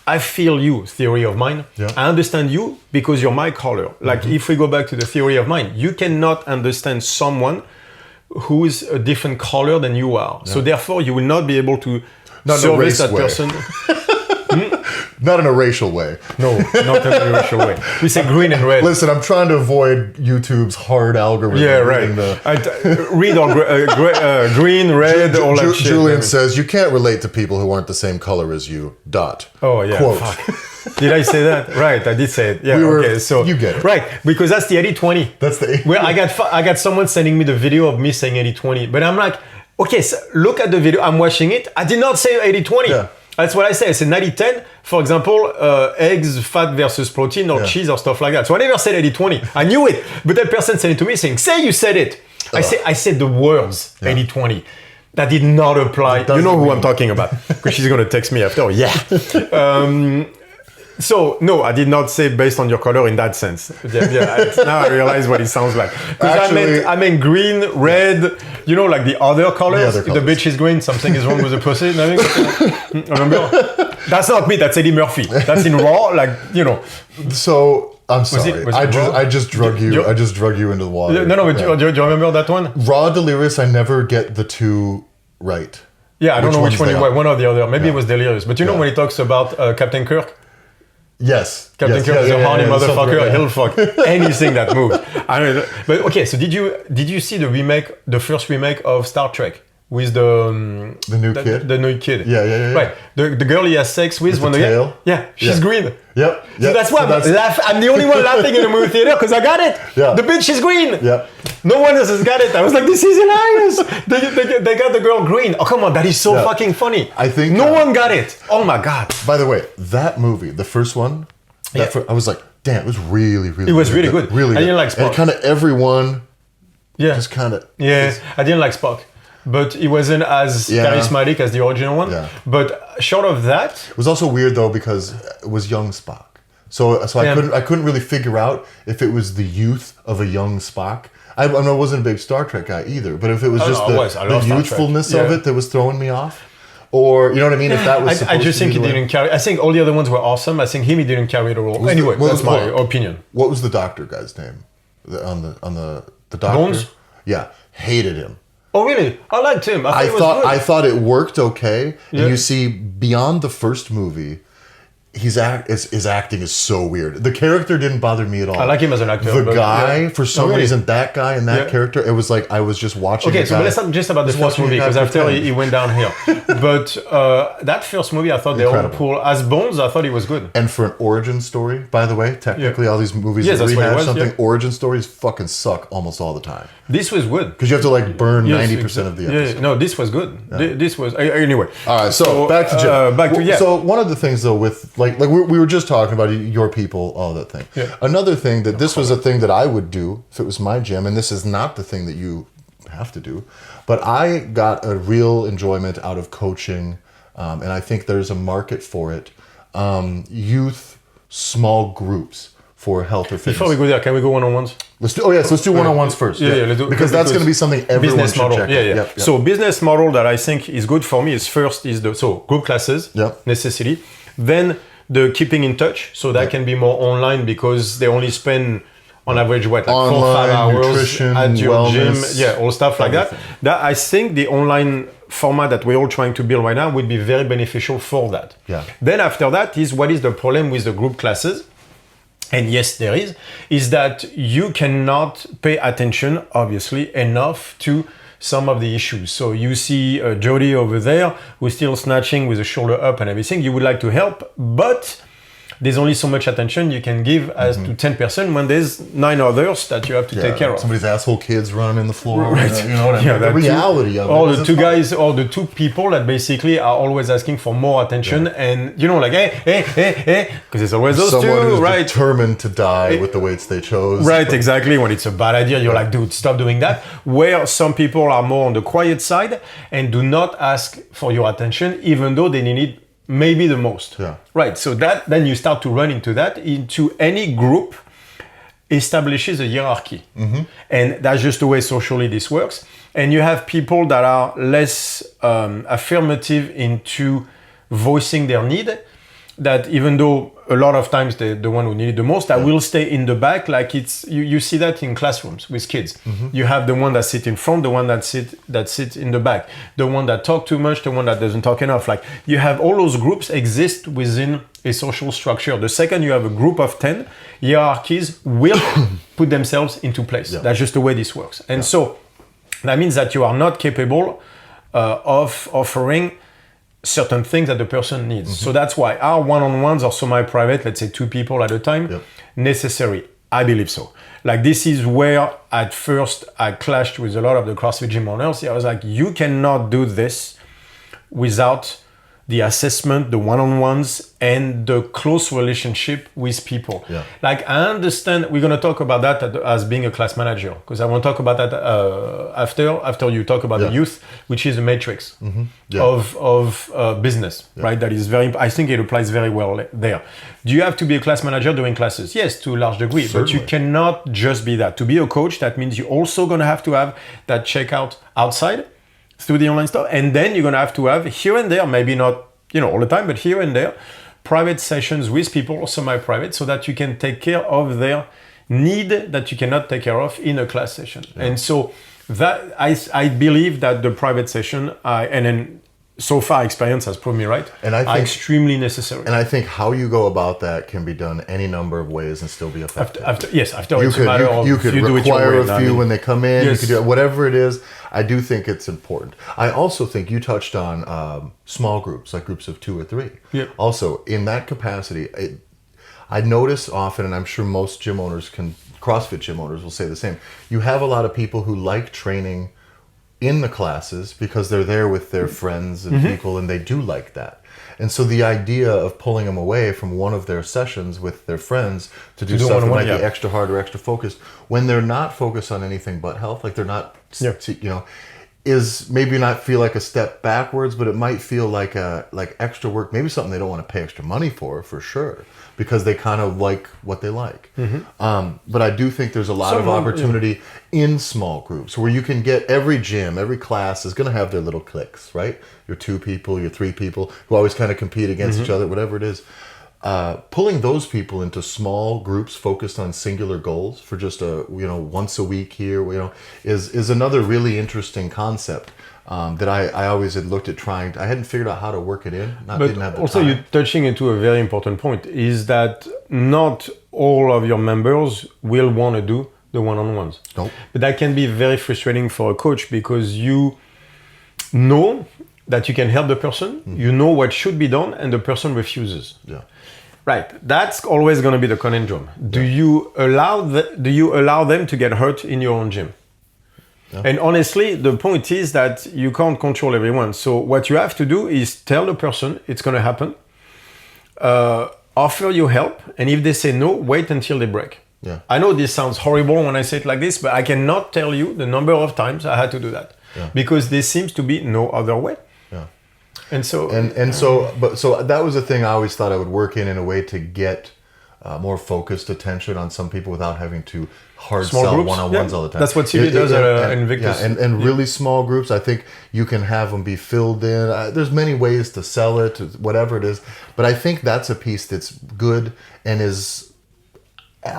I feel you, theory of mind. Yeah. I understand you because you're my color. Like if we go back to the theory of mind, you cannot understand someone who is a different color than you are. Yeah. So therefore, you will not be able to service that person. Not in a racial way. No, not in a racial way. We say green and red. Listen, I'm trying to avoid YouTube's hard algorithm. Yeah, right. Read all green, red, all that shit. Julien says, you can't relate to people who aren't the same color as you, dot. Oh, yeah. Quote. Fuck. Did I say that? Right, I did say it. Yeah, okay. So you get it. Right, because that's the 80-20. That's the 80-20. Well, I got someone sending me the video of me saying 80-20, but I'm like, okay, so look at the video. I'm watching it. I did not say 80-20. Yeah. That's what I say. I said 90-10. For example, eggs, fat versus protein, or cheese, or stuff like that. So I never said 80-20. I knew it. But that person sent it to me saying, say you said it. I said the words 80-20. That did not apply. You know who I'm talking about. Because she's going to text me after. Yeah. So, no, I did not say based on your color in that sense. Now I realize what it sounds like. Because I meant green, red, like the other colors. If the bitch is green, something is wrong with the pussy. Remember? That's not me, that's Eddie Murphy. That's in Raw, So, I'm sorry. I just drug you. I just drug you into the water. No, but do you remember that one? Raw, Delirious, I never get the two right. Yeah, I don't know which one or the other. Maybe it was Delirious. But know when he talks about Captain Kirk? Yes. Captain Kirk is a horny motherfucker. He'll fuck anything that moves. But okay, so did you see the first remake of Star Trek with the new kid? The new kid. Yeah. Right. The girl he has sex with when the tail. She's green. Yep. So that's why I'm the only one laughing in the movie theater because I got it. Yeah. The bitch is green. Yeah. No one else has got it. I was like, this is hilarious. They got the girl green. Oh, come on. That is so fucking funny. I think no one got it. Oh my God. By the way, that movie, the first one, I was like, damn, it was really, really good. It was really good. Really good. I didn't like Spock. And kind of everyone just kind of... Yeah, I didn't like Spock. But he wasn't as charismatic as the original one. Yeah. But short of that... It was also weird, though, because it was young Spock. So I couldn't really figure out if it was the youth of a young Spock. I wasn't a big Star Trek guy either, but if it was the youthfulness of it that was throwing me off, or you know what I mean, if that was I just think he didn't carry. I think all the other ones were awesome. I think he didn't carry the role. Anyway, that's my opinion. What was the doctor guy's name? On the doctor? Bones? Yeah, hated him. Oh really? I liked him. I thought it worked okay. Yeah. And you see, beyond the first movie, his acting is so weird. The character didn't bother me at all. I like him as an actor. The guy, for some reason, that guy and that character, it was like I was just watching. Okay, so let's talk just about the first movie, because after he went downhill. But that first movie, I thought they all pulled as Bones. I thought he was good. And for an origin story, by the way, technically all these movies that rehash something, origin stories fucking suck almost all the time. This was good because you have to like burn 90% of the episode. No, this was good. Yeah. This was anyway. All right, so back to Jim. So one of the things though with like we were just talking about your people, all that thing. Yeah. Another thing that this was a thing that I would do if it was my gym, and this is not the thing that you have to do, but I got a real enjoyment out of coaching, and I think there's a market for it. Youth small groups for health or fitness. Before we go there, can we go one-on-ones? Let's do one-on-ones first. Yeah, let's do, because that's going to be something everyone should check out. Yep. So business model that I think is good for me is first is group classes, necessity. Then the keeping in touch, so that can be more online because they only spend on average like online, 4 or 5 hours nutrition, at your wellness, gym, all stuff like that. That I think the online format that we're all trying to build right now would be very beneficial for that. Yeah. Then after that is what is the problem with the group classes? And yes, there is that you cannot pay attention, obviously, enough to some of the issues. So you see Jody over there who's still snatching with the shoulder up and everything. You would like to help, but there's only so much attention you can give as to 10% when there's 9 others that you have to take care of. Somebody's asshole kids running in the floor. Right. You know what I mean? The reality of it. Or the two guys, or the two people that basically are always asking for more attention and, like, hey, because it's always those someone two, right? Determined to die with the weights they chose. Right, exactly. When it's a bad idea, you're like, dude, stop doing that. Where some people are more on the quiet side and do not ask for your attention, even though they need it maybe the most. Yeah. Right. So then you start to run into any group establishes a hierarchy. Mm-hmm. And that's just the way socially this works. And you have people that are less affirmative into voicing their need, that even though a lot of times the one who need it the most, that will stay in the back. Like it's you see that in classrooms with kids. Mm-hmm. You have the one that sit in front, the one that sit in the back, the one that talk too much, the one that doesn't talk enough. Like you have all those groups exist within a social structure. The second you have a group of 10, hierarchies will put themselves into place. Yeah. That's just the way this works. And so that means that you are not capable of offering certain things that the person needs. Mm-hmm. So that's why our one-on-ones are semi-private, let's say 2 people at a time, necessary. I believe so. Like this is where at first I clashed with a lot of the CrossFit gym owners. I was like, you cannot do this without the assessment, the one-on-ones, and the close relationship with people. Yeah. Like I understand, we're going to talk about that as being a class manager, because I want to talk about that after you talk about the youth, which is a matrix of business, right? That is I think it applies very well there. Do you have to be a class manager doing classes? Yes, to a large degree, but you cannot just be that. To be a coach, that means you're also going to have that checkout outside, through the online store, and then you're going to have here and there, maybe not all the time, but here and there, private sessions with people or semi-private, so that you can take care of their need that you cannot take care of in a class session. Yeah. And so that I believe that the private session and then so far experience has proven me right, and I think, are extremely necessary. And I think how you go about that can be done any number of ways and still be effective. After it's a matter of you could require a few when they come in. Yes. You could do whatever it is. I do think it's important. I also think you touched on small groups, like groups of 2 or 3. Yep. Also, in that capacity, I notice often, and I'm sure most gym owners CrossFit gym owners will say the same. You have a lot of people who like training in the classes because they're there with their friends and people, and they do like that. And so the idea of pulling them away from one of their sessions with their friends to do stuff that might be extra hard or extra focused, when they're not focused on anything but health, like they're not, is maybe not feel like a step backwards, but it might feel like extra work, maybe something they don't want to pay extra money for sure, because they kind of like what they like. But I do think there's a lot of opportunity in small groups where you can get every gym, every class is going to have their little cliques, right? Your 2 people, your 3 people who always kind of compete against each other, whatever it is. Pulling those people into small groups focused on singular goals for just once a week here, is another really interesting concept that I always had looked at trying. I hadn't figured out how to work it in. Didn't have the also, time. you're touching into a very important point: is that not all of your members will want to do the one-on-ones. Nope. But that can be very frustrating for a coach because you know that you can help the person, you know what should be done, and the person refuses. Yeah. Right, that's always going to be the conundrum. Do you allow them to get hurt in your own gym? Yeah. And honestly, the point is that you can't control everyone. So what you have to do is tell the person it's going to happen, offer you help, and if they say no, wait until they break. Yeah. I know this sounds horrible when I say it like this, but I cannot tell you the number of times I had to do that because there seems to be no other way. Yeah. And so that was the thing I always thought I would work in a way to get more focused attention on some people without having to hard sell groups. one-on-ones all the time. That's what CB does at Invictus. Yeah, and really small groups, I think you can have them be filled in. There's many ways to sell it, whatever it is. But I think that's a piece that's good and is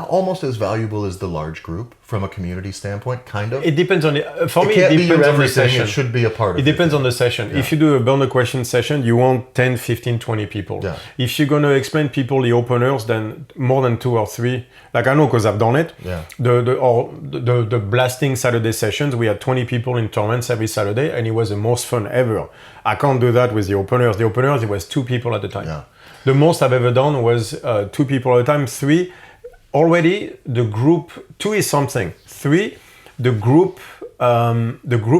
almost as valuable as the large group from a community standpoint, kind of. It depends on for me, it it depends on the everything. session. It should be a part of it. It depends on the session. Yeah. If you do a burner question session, you want 10, 15, 20 people. Yeah. If you're going to explain people the openers, then more than 2 or 3. Like I know because I've done it. Yeah. The blasting Saturday sessions, we had 20 people in tournaments every Saturday, and it was the most fun ever. I can't do that with the openers. The openers, it was 2 people at a time. Yeah. The most I've ever done was 2 people at a time, 3. Already, the group 2 is something. 3, the group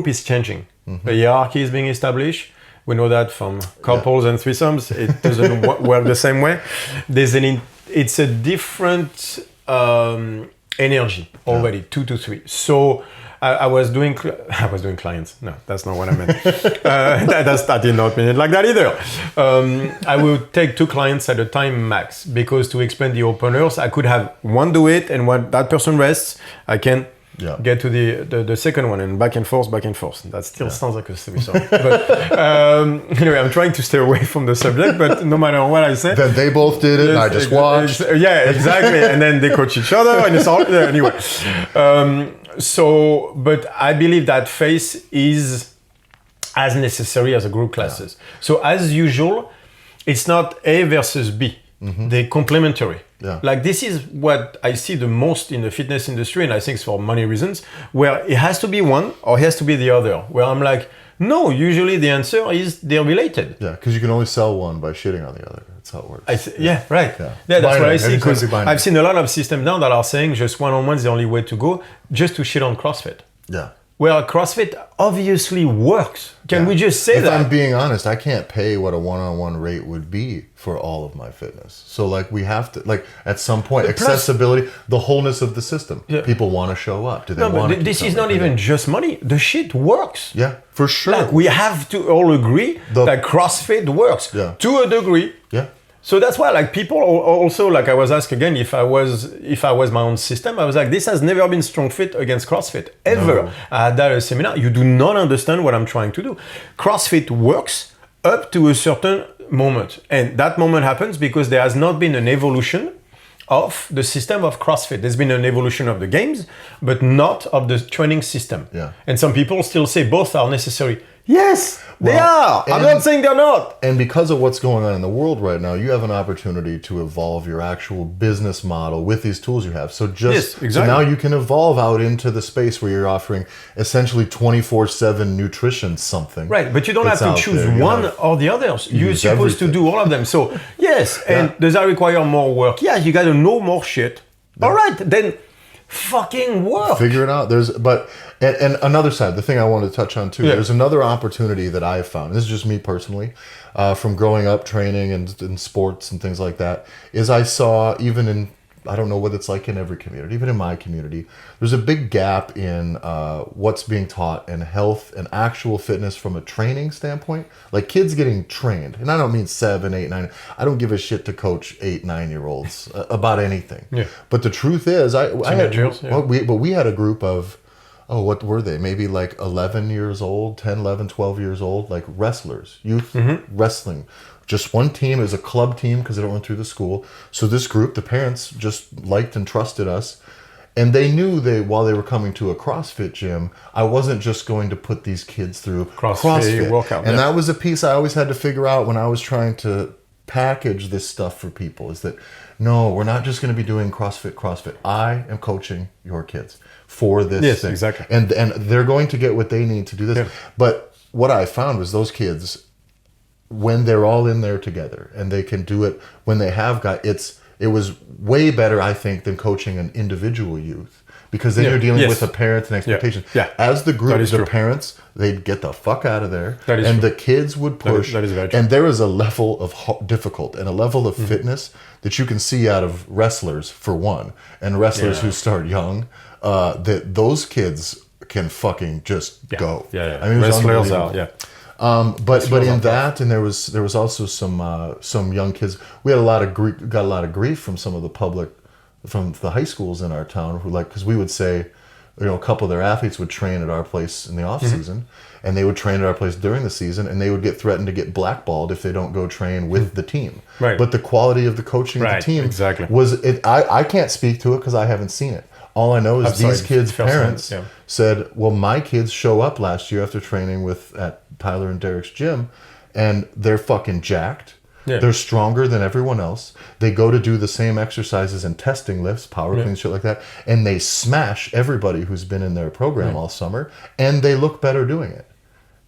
is changing. The hierarchy is being established. We know that from couples and threesomes. It doesn't work the same way. It's a different energy already. 2 to 3. So I was doing clients. No, that's not what I meant. I did not mean it like that either. I would take 2 clients at a time max because to explain the openers, I could have one do it, and when that person rests, I can get to the second one and back and forth. That still sounds like a threesome. But anyway, I'm trying to stay away from the subject, but no matter what I say. Then they both did it, and I just watched. Yeah, exactly. And then they coach each other, and it's all anyway. But I believe that phase is as necessary as a group classes. So as usual, it's not A versus B. They're complementary. Yeah. Like this is what I see the most in the fitness industry, and I think it's for money reasons, where it has to be one or it has to be the other. Where I'm like, no, usually the answer is they're related. Yeah, because you can only sell one by shitting on the other. That's how it works. Right. Yeah, that's binary. what I see. Because I've seen a lot of systems now that are saying just one-on-one is the only way to go, just to shit on CrossFit. Yeah. Well, CrossFit obviously works. Can we just say that? If I'm being honest, I can't pay what a one-on-one rate would be for all of my fitness. So we have to, at some point, accessibility, the wholeness of the system. Yeah. People want to show up. Do they want to? This is not even just money. The shit works. Yeah, for sure. We have to all agree that CrossFit works to a degree. Yeah. So that's why, people also, I was asked again if I was my own system, I was like, this has never been StrongFit against CrossFit ever. No. I had that at a seminar. You do not understand what I'm trying to do. CrossFit works up to a certain moment, and that moment happens because there has not been an evolution of the system of CrossFit. There's been an evolution of the games, but not of the training system. Yeah. And some people still say both are necessary. Yes, they are. I'm not saying they're not. And because of what's going on in the world right now, you have an opportunity to evolve your actual business model with these tools you have. So so now you can evolve out into the space where you're offering essentially 24/7 nutrition something. Right, but you don't have to choose one or the others. You're supposed to do all of them. So yes, and does that require more work? Yeah, you got to know more shit. Yeah. All right, then fucking work. Figure it out. And another side, the thing I wanted to touch on too, there's another opportunity that I've found, this is just me personally, from growing up training and in sports and things like that, is I saw even in I don't know what it's like in every community, even in my community, there's a big gap in what's being taught in health and actual fitness from a training standpoint. Like kids getting trained, and I don't mean 7, 8, 9. I don't give a shit to coach 8, 9-year-olds about anything. Yeah. But the truth is, we had a group of, what were they? Maybe like 11 years old, 10, 11, 12 years old, like wrestlers, youth wrestling. Just one team. It was a club team because they don't run through the school. So this group, the parents just liked and trusted us. And they knew while they were coming to a CrossFit gym, I wasn't just going to put these kids through CrossFit. Workout, and that was a piece I always had to figure out when I was trying to package this stuff for people, is that, no, we're not just going to be doing CrossFit. I am coaching your kids for this thing. Exactly. And they're going to get what they need to do this. Yeah. But what I found was those kids, when they're all in there together and they can do it when they have it was way better, I think, than coaching an individual youth, because then you're dealing with the parents and expectations. Yeah. As the group, the parents, they'd get the fuck out of there, and the kids would push. That is very true. And there is a level of difficult and a level of fitness that you can see out of wrestlers, for one, and wrestlers who start young, that those kids can fucking just go. Yeah. I mean, wrestlers are, but in that, and there was also some young kids. We had got a lot of grief from some of the public, from the high schools in our town, who, like, because we would say, a couple of their athletes would train at our place in the off season, and they would train at our place during the season, and they would get threatened to get blackballed if they don't go train with the team. Right. But the quality of the coaching of the team was it. I can't speak to it because I haven't seen it. All I know is these kids' parents said, well, my kids show up last year after training at Tyler and Derek's gym, and they're fucking jacked. Yeah. They're stronger than everyone else. They go to do the same exercises and testing lifts, power cleans, shit like that, and they smash everybody who's been in their program all summer, and they look better doing it.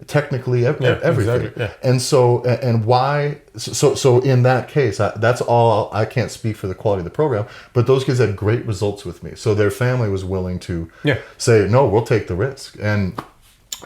Technically, everything. Exactly. Yeah. And so, and why? So in that case, that's all. I can't speak for the quality of the program, but those kids had great results with me. So their family was willing to say, no, we'll take the risk, and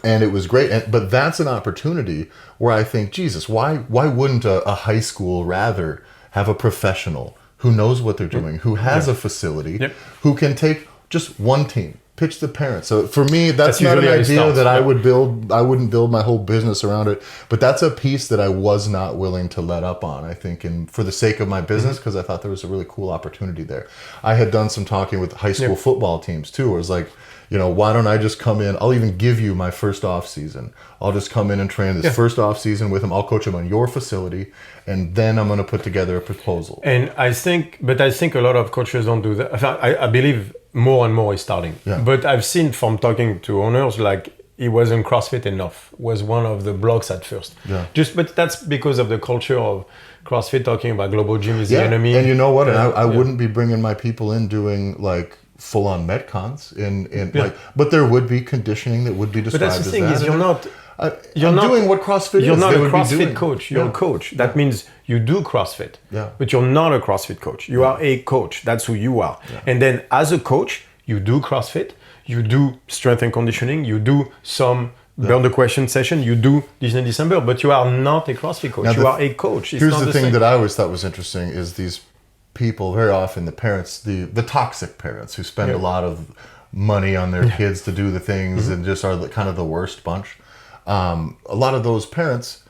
it was great. But that's an opportunity where I think, Jesus, why wouldn't a high school rather have a professional who knows what they're doing, who has a facility, who can take just one team, pitch the parents. So for me, that's not an idea that I would build. I wouldn't build my whole business around it. But that's a piece that I was not willing to let up on, I think, and for the sake of my business, because I thought there was a really cool opportunity there. I had done some talking with high school football teams too, where it was like, why don't I just come in? I'll even give you my first off season. I'll just come in and train this first off season with them. I'll coach them on your facility, and then I'm going to put together a proposal. And I think a lot of coaches don't do that. I believe more and more is starting. Yeah. But I've seen from talking to owners, like, it wasn't CrossFit enough, was one of the blocks at first. Yeah. But that's because of the culture of CrossFit talking about global gym is the enemy. And you know what? And I wouldn't be bringing my people in doing like full-on metcons like, but there would be conditioning that would be described as that. But that's the thing, is you're not doing what CrossFit is. You're not a CrossFit coach. You're a coach. That means you do CrossFit. Yeah. But you're not a CrossFit coach. You are a coach. That's who you are. Yeah. And then as a coach, you do CrossFit, you do strength and conditioning, you do some burn the question session, you do Disney December, but you are not a CrossFit coach. Now you are a coach. Here's the thing that I always thought was interesting is these people, very often the parents, the toxic parents who spend a lot of money on their kids to do the things and just are kind of the worst bunch. A lot of those parents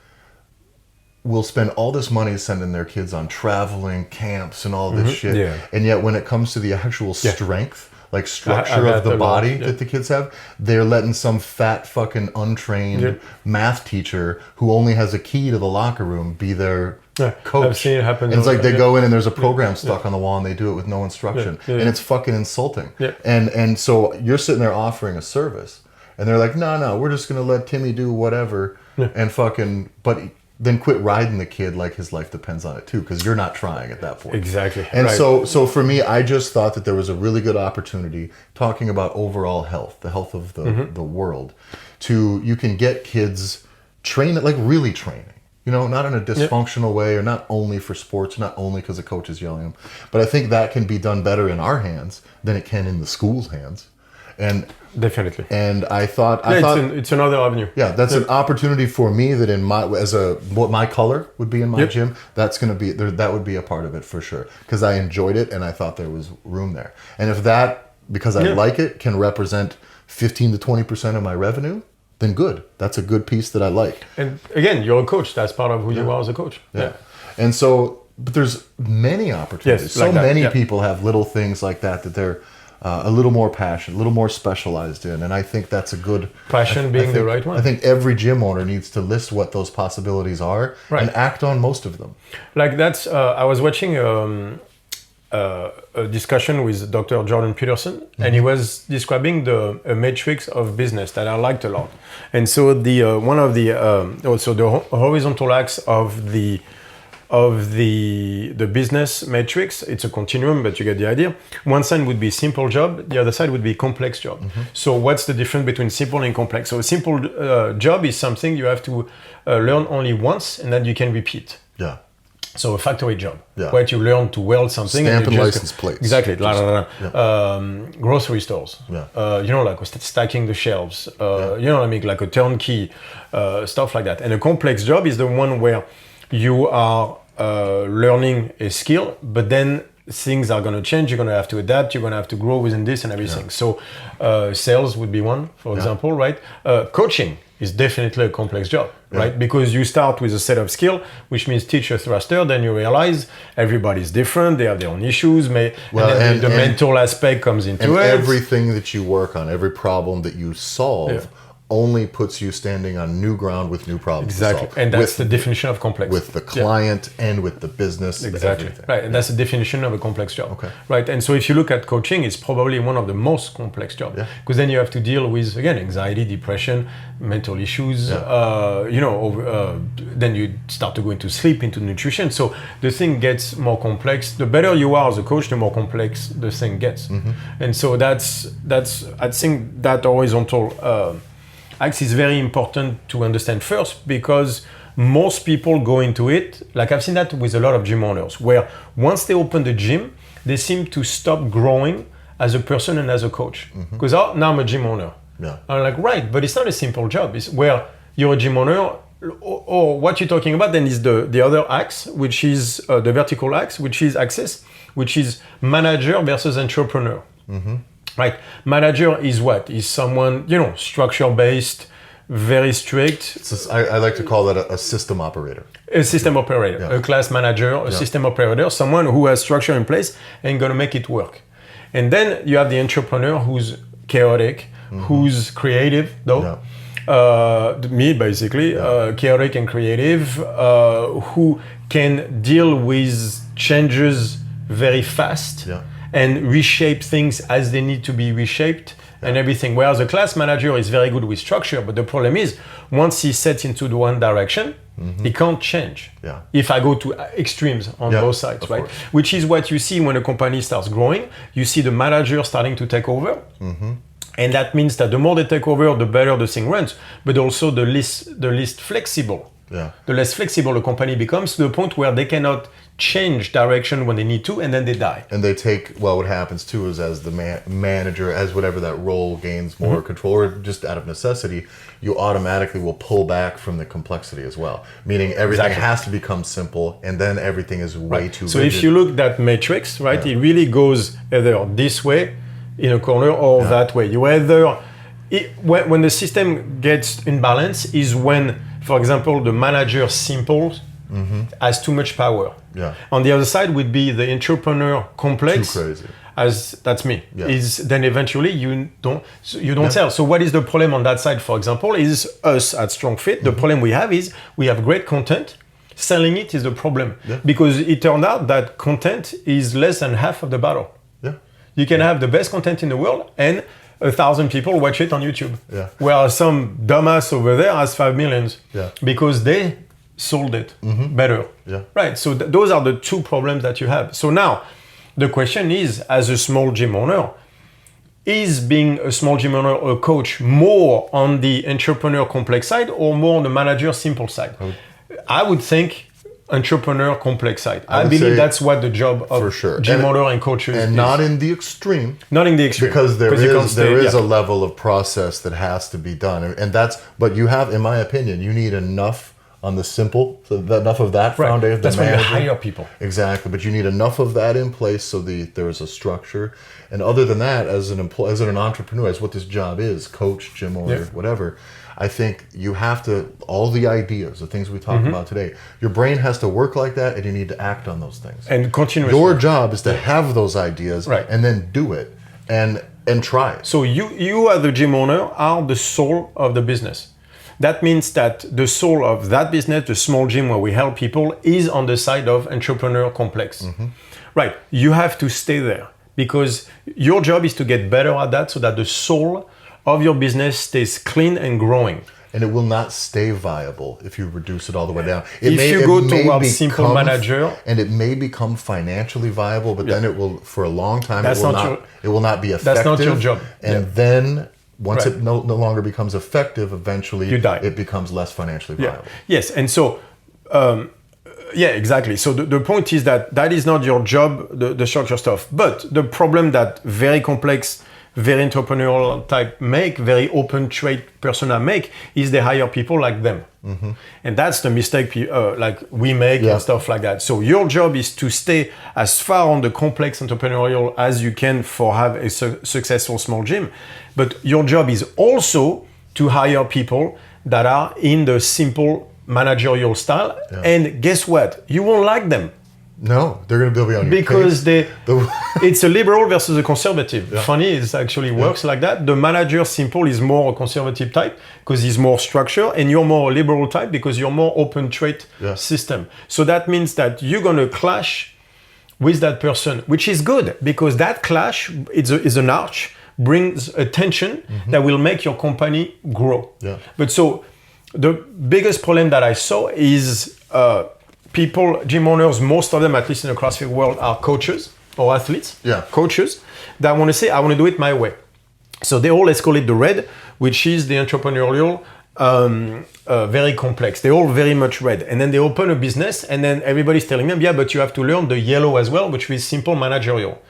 will spend all this money sending their kids on traveling camps and all this shit. Yeah. And yet when it comes to the actual strength, like structure of the body that the kids have, they're letting some fat fucking untrained math teacher who only has a key to the locker room be their coach. I've seen it happen. And it's like they go in and there's a program stuck on the wall and they do it with no instruction. And it's fucking insulting. Yeah. And so you're sitting there offering a service and they're like, no, we're just going to let Timmy do whatever and fucking, but then quit riding the kid like his life depends on it too, because you're not trying at that point. Exactly. And so for me, I just thought that there was a really good opportunity talking about overall health, the health of the world, you can get kids trained, like really training, not in a dysfunctional way or not only for sports, not only because the coach is yelling them. But I think that can be done better in our hands than it can in the school's hands. And definitely. And I thought it's another avenue. Yeah, that's an opportunity for me that what my color would be in my gym. That's going to be there. That would be a part of it for sure because I enjoyed it and I thought there was room there. And if that, because I like it, can represent 15 to 20% of my revenue, then good. That's a good piece that I like. And again, you're a coach. That's part of who you are as a coach. Yeah. And so, but there's many opportunities. Yes, many people have little things like that they're a little more passionate, a little more specialized in. And I think that's a good... Passion being the right one. I think every gym owner needs to list what those possibilities are and act on most of them. Like that's... I was watching a discussion with Dr. Jordan Peterson, and he was describing a matrix of business that I liked a lot. And so one of the also the horizontal axis of the business matrix, it's a continuum, but you get the idea. One side would be simple job, the other side would be complex job. So what's the difference between simple and complex? So a simple job is something you have to learn only once and then you can repeat. Yeah. So a factory job, where you learn to weld something. Stamp and license plates. Exactly. Grocery stores. Yeah. Like stacking the shelves. Like a turnkey, stuff like that. And a complex job is the one where you are learning a skill, but then things are going to change. You're going to have to adapt. You're going to have to grow within this and everything. So sales would be one, for example, right? Coaching is definitely a complex job, right? Because you start with a set of skill, which means teacher thruster, then you realize everybody's different, they have their own issues, and the mental aspect comes into it. Everything that you work on, every problem that you solve, only puts you standing on new ground with new problems to solve. And that's the definition of complex. With the client and with the business. Exactly. Everything. Right, and that's the definition of a complex job. Right, and so if you look at coaching, it's probably one of the most complex jobs. Because then you have to deal with, again, anxiety, depression, mental issues, then you start to go into sleep, into nutrition. So the thing gets more complex. The better you are as a coach, the more complex the thing gets. And so that's I think that horizontal axis is very important to understand first, because most people go into it, like I've seen that with a lot of gym owners, where once they open the gym, they seem to stop growing as a person and as a coach. Because now I'm a gym owner. I'm like, right, but it's not a simple job. It's where you're a gym owner, or what you're talking about then is the other axe, which is the vertical axe, which is axis, which is manager versus entrepreneur. Right, manager is what? Is someone, structure-based, very strict. I like to call that a system operator. A system operator, a class manager, a system operator, someone who has structure in place and going to make it work. And then you have the entrepreneur who's chaotic, who's creative, though. Me, basically, chaotic and creative, who can deal with changes very fast. And reshape things as they need to be reshaped and everything. Whereas a class manager is very good with structure, but the problem is once he's set into the one direction, he can't change. If I go to extremes on both sides, right? Course. Which is what you see when a company starts growing. You see the manager starting to take over. And that means that the more they take over, the better the thing runs, but also the least flexible. The less flexible a company becomes, to the point where they cannot change direction when they need to, and then they die. And they take, what happens too is as the manager, as whatever that role gains more control, or just out of necessity, you automatically will pull back from the complexity as well. Meaning everything has to become simple, and then everything is way too rigid. So if you look at that matrix, right, it really goes either this way in a corner or that way. You either, when the system gets in balance is when, for example, the manager simple has too much power. On the other side would be the entrepreneur complex. Too crazy. As that's me. Is then eventually you don't sell. So what is the problem on that side, for example, is us at StrongFit. The problem we have is we have great content. Selling it is the problem because it turned out that content is less than half of the battle. You can have the best content in the world and 1,000 people watch it on YouTube. Whereas some dumbass over there has 5 million because they sold it better. Right. So those are the two problems that you have. So now the question is, as a small gym owner, is being a small gym owner or a coach more on the entrepreneur complex side or more on the manager simple side? I would think entrepreneur complex side. I believe that's what the job of gym owner and coaches is. And not in the extreme. Not in the extreme. Because there is a level of process that has to be done. And but you have, in my opinion, you need enough on the simple, enough of that foundation. That's when you hire people. Exactly. But you need enough of that in place so there is a structure. And other than that, as an entrepreneur, as what this job is, coach, gym owner, whatever, I think you have to, all the ideas, the things we talked about today, your brain has to work like that and you need to act on those things. And continuously. Your job is to have those ideas and then do it and try it. So you as the gym owner are the soul of the business. That means that the soul of that business, the small gym where we help people, is on the side of entrepreneur complex. Right, you have to stay there because your job is to get better at that so that the soul of your business stays clean and growing. And it will not stay viable if you reduce it all the way down. If you go towards simple manager. And it may become financially viable, but then it will, for a long time, it will not be effective. That's not your job. And then once it no longer becomes effective, eventually you die. It becomes less financially viable. Yes, and so, exactly. So the point is that is not your job, the structure stuff. But the problem that very complex, very entrepreneurial type very open trade persona make is they hire people like them. And that's the mistake like we make and stuff like that. So your job is to stay as far on the complex entrepreneurial as you can for have a successful small gym. But your job is also to hire people that are in the simple managerial style. And guess what? You won't like them. No, they're going to be on your because it's a liberal versus a conservative. Funny, it actually works like that. The manager simple is more a conservative type because he's more structured, and you're more a liberal type because you're more open trade system. So that means that you're going to clash with that person, which is good because that clash is an arch, brings attention that will make your company grow. But so the biggest problem that I saw is people, gym owners, most of them, at least in the CrossFit world, are coaches or athletes, coaches that want to say, I want to do it my way. So they all, let's call it the red, which is the entrepreneurial, very complex. They're all very much red. And then they open a business and then everybody's telling them, but you have to learn the yellow as well, which is simple managerial.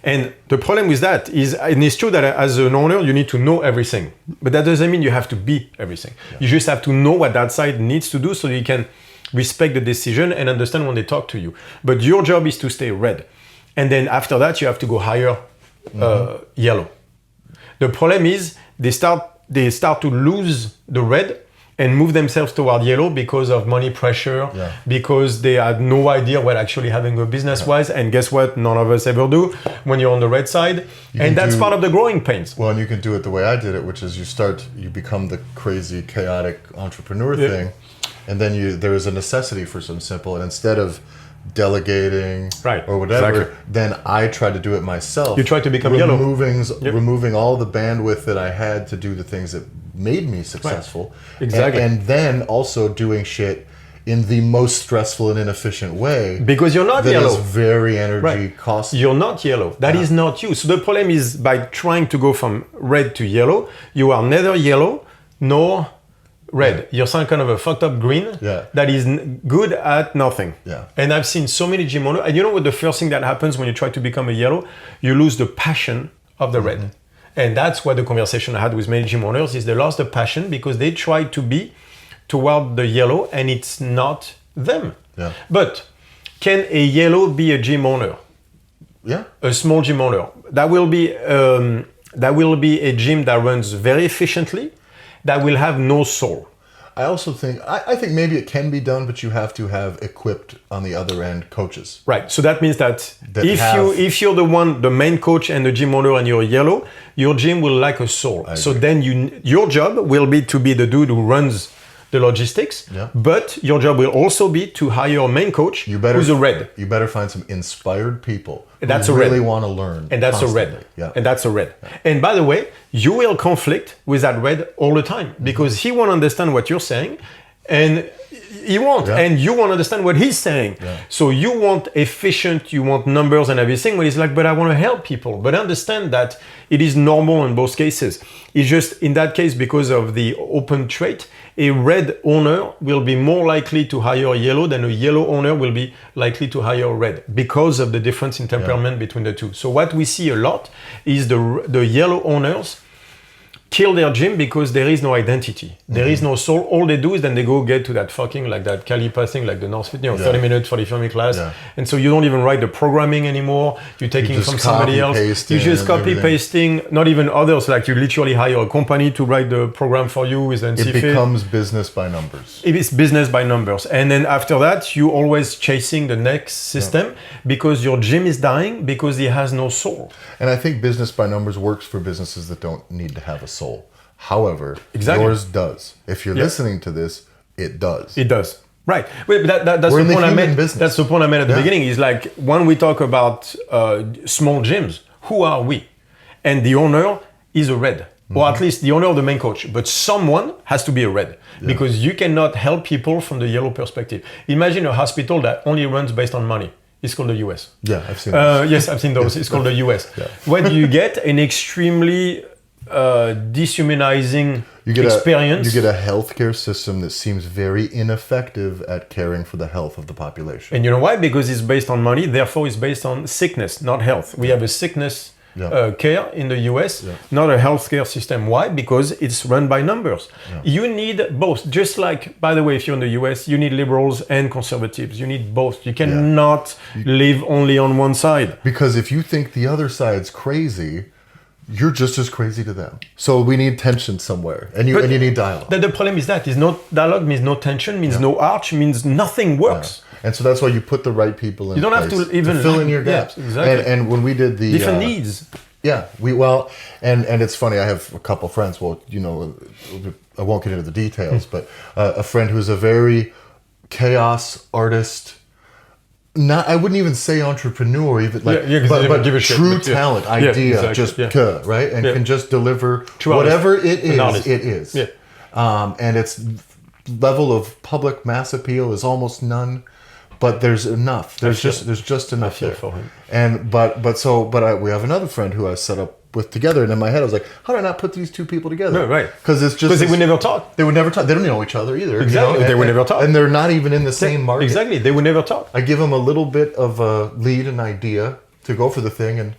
And the problem with that is, and it's true that as an owner, you need to know everything. But that doesn't mean you have to be everything. You just have to know what that side needs to do so you can respect the decision and understand when they talk to you. But your job is to stay red. And then after that, you have to go higher yellow. The problem is they start to lose the red and move themselves toward yellow because of money pressure, because they had no idea what actually having a business was. And guess what? None of us ever do when you're on the red side. And that's part of the growing pains. Well, and you can do it the way I did it, which is you become the crazy, chaotic entrepreneur thing. And then there is a necessity for some simple, and instead of delegating or whatever, then I try to do it myself. You try to become yellow. Removing all the bandwidth that I had to do the things that made me successful. Exactly. And then also doing shit in the most stressful and inefficient way. Because you're not yellow. That is very energy costly. You're not yellow. That is not you. So the problem is by trying to go from red to yellow, you are neither yellow nor red. You're some kind of a fucked up green that is good at nothing. And I've seen so many gym owners, and you know what the first thing that happens when you try to become a yellow? You lose the passion of the red. And that's what the conversation I had with many gym owners is they lost the passion because they try to be toward the yellow and it's not them. But can a yellow be a gym owner? A small gym owner. That will be a gym that runs very efficiently, that will have no soul. I also think, I think maybe it can be done, but you have to have equipped on the other end coaches. Right. So that means that if you're the main coach and the gym owner and you're yellow, your gym will lack a soul. So then your job will be to be the dude who runs the logistics, but your job will also be to hire a main coach who's a red. You better find some inspired people who really want to learn. And that's constantly. A red. And that's a red. And by the way, you will conflict with that red all the time because he won't understand what you're saying And he won't, and you won't understand what he's saying. Yeah. So you want efficient, you want numbers and everything, but he's like, but I want to help people. But understand that it is normal in both cases. It's just, in that case, because of the open trait, a red owner will be more likely to hire a yellow than a yellow owner will be likely to hire a red because of the difference in temperament between the two. So what we see a lot is the yellow owners kill their gym because there is no identity. There is no soul. All they do is then they go get to that fucking, like that Calipa thing, like the NorthFit, 30 minutes, 45-minute class. Yeah. And so you don't even write the programming anymore. You're taking from somebody else. You just copy pasting, not even others. Like you literally hire a company to write the program for you. It becomes business by numbers. It is business by numbers. And then after that, you always chasing the next system because your gym is dying because it has no soul. And I think business by numbers works for businesses that don't need to have a soul. However, yours does. If you're listening to this, it does. It does. Right. Wait, that's the point I made. That's the point I made at the beginning. Is like when we talk about small gyms, who are we? And the owner is a red, or at least the owner of the main coach. But someone has to be a red because you cannot help people from the yellow perspective. Imagine a hospital that only runs based on money. It's called the US. Yeah, I've seen those. Yes, I've seen those. It's called the US. What do you get? An extremely dehumanizing experience. You get a healthcare system that seems very ineffective at caring for the health of the population. And you know why? Because it's based on money, therefore it's based on sickness, not health. We have a sickness care in the US, not a healthcare system. Why? Because it's run by numbers. You need both. Just like, by the way, if you're in the US, you need liberals and conservatives. You need both. You cannot live only on one side. Because if you think the other side's crazy, you're just as crazy to them. So we need tension somewhere, and you need dialogue. The problem is that is no dialogue means no tension, means no arch, means nothing works. And so that's why you put the right people in. You don't have to even fill in your gaps. Yeah, exactly. And when we did the different needs. Yeah, and it's funny. I have a couple friends. Well, you know, I won't get into the details, but a friend who's a very chaos artist. I wouldn't even say entrepreneur, even like, but give a true talent, idea, right, and can just deliver whatever it is. It is, and its level of public mass appeal is almost none, but there's enough. There's just enough there. For him. And we have another friend who I set up with together, and in my head I was like, how did I not put these two people together? Right. Because it's just because they would never talk. They would never talk. They don't know each other either. Exactly. You know? They would never talk, and they're not even in the same market. Exactly. They would never talk. I give them a little bit of a lead and idea to go for the thing, and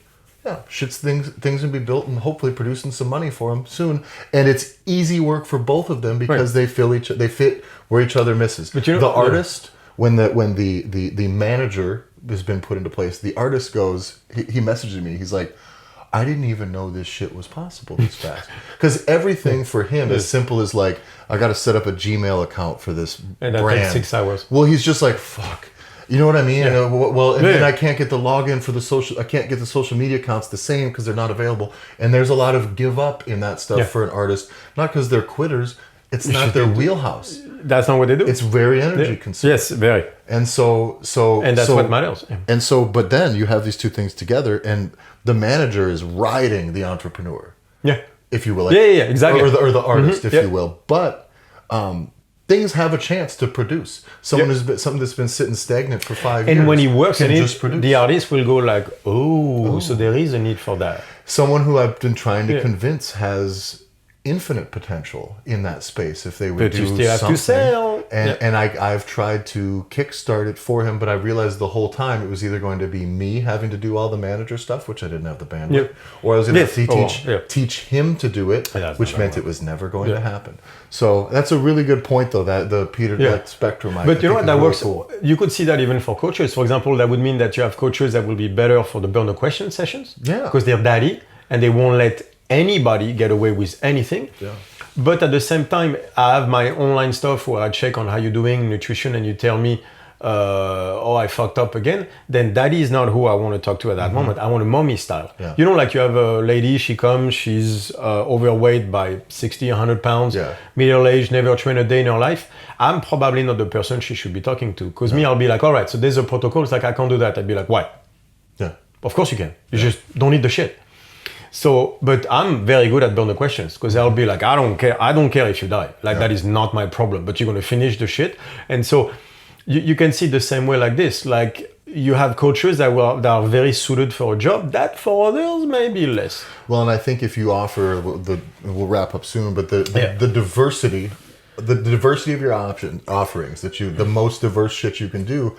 things can be built and hopefully producing some money for them soon. And it's easy work for both of them because they fit where each other misses. But the artist, when the manager has been put into place, the artist goes. He messages me. He's like, I didn't even know this shit was possible this fast. Because everything for him is simple as like, I got to set up a Gmail account for this and that brand. takes 6 hours. Well, he's just like, fuck. You know what I mean? And then I can't get the login for I can't get the social media accounts the same because they're not available. And there's a lot of give up in that stuff for an artist. Not because they're quitters. It's not their wheelhouse. That's not what they do. It's very energy consuming. Yes, very. And and that's what matters. And so, but then you have these two things together, and the manager is riding the entrepreneur. Yeah. If you will. Like, exactly. Or the artist, if you will. But things have a chance to produce. Something that's been sitting stagnant for 5 years. And when he works in it, the artist will go like, oh, so there is a need for that. Someone who I've been trying to convince has infinite potential in that space if they would do something. But you still have to sell. And I've tried to kickstart it for him, but I realized the whole time it was either going to be me having to do all the manager stuff, which I didn't have the bandwidth, or I was going to teach him to do it, which meant it was never going to happen. So that's a really good point, though, that the Peter spectrum. But you know what, that works. Cool. You could see that even for coaches. For example, that would mean that you have coaches that will be better for the burner question sessions because they're daddy and they won't let anybody get away with anything. But at the same time, I have my online stuff where I check on how you're doing nutrition and you tell me I fucked up again. Then daddy is not who I want to talk to at that moment. I want a mommy style. You know, like you have a lady, she comes, she's overweight by 60, 100 pounds, middle-aged, never trained a day in her life. I'm probably not the person she should be talking to because me, I'll be like, all right, so there's a protocol. It's like, I can't do that. I'd be like, why? Of course you can. You just don't eat the shit. So, but I'm very good at burn the questions because I'll be like, I don't care if you die. Like that is not my problem, but you're going to finish the shit. And so you can see the same way like this. Like you have coaches that are very suited for a job that for others maybe less. Well, and I think if you offer we'll wrap up soon, but the diversity, the diversity of your offerings, the most diverse shit you can do.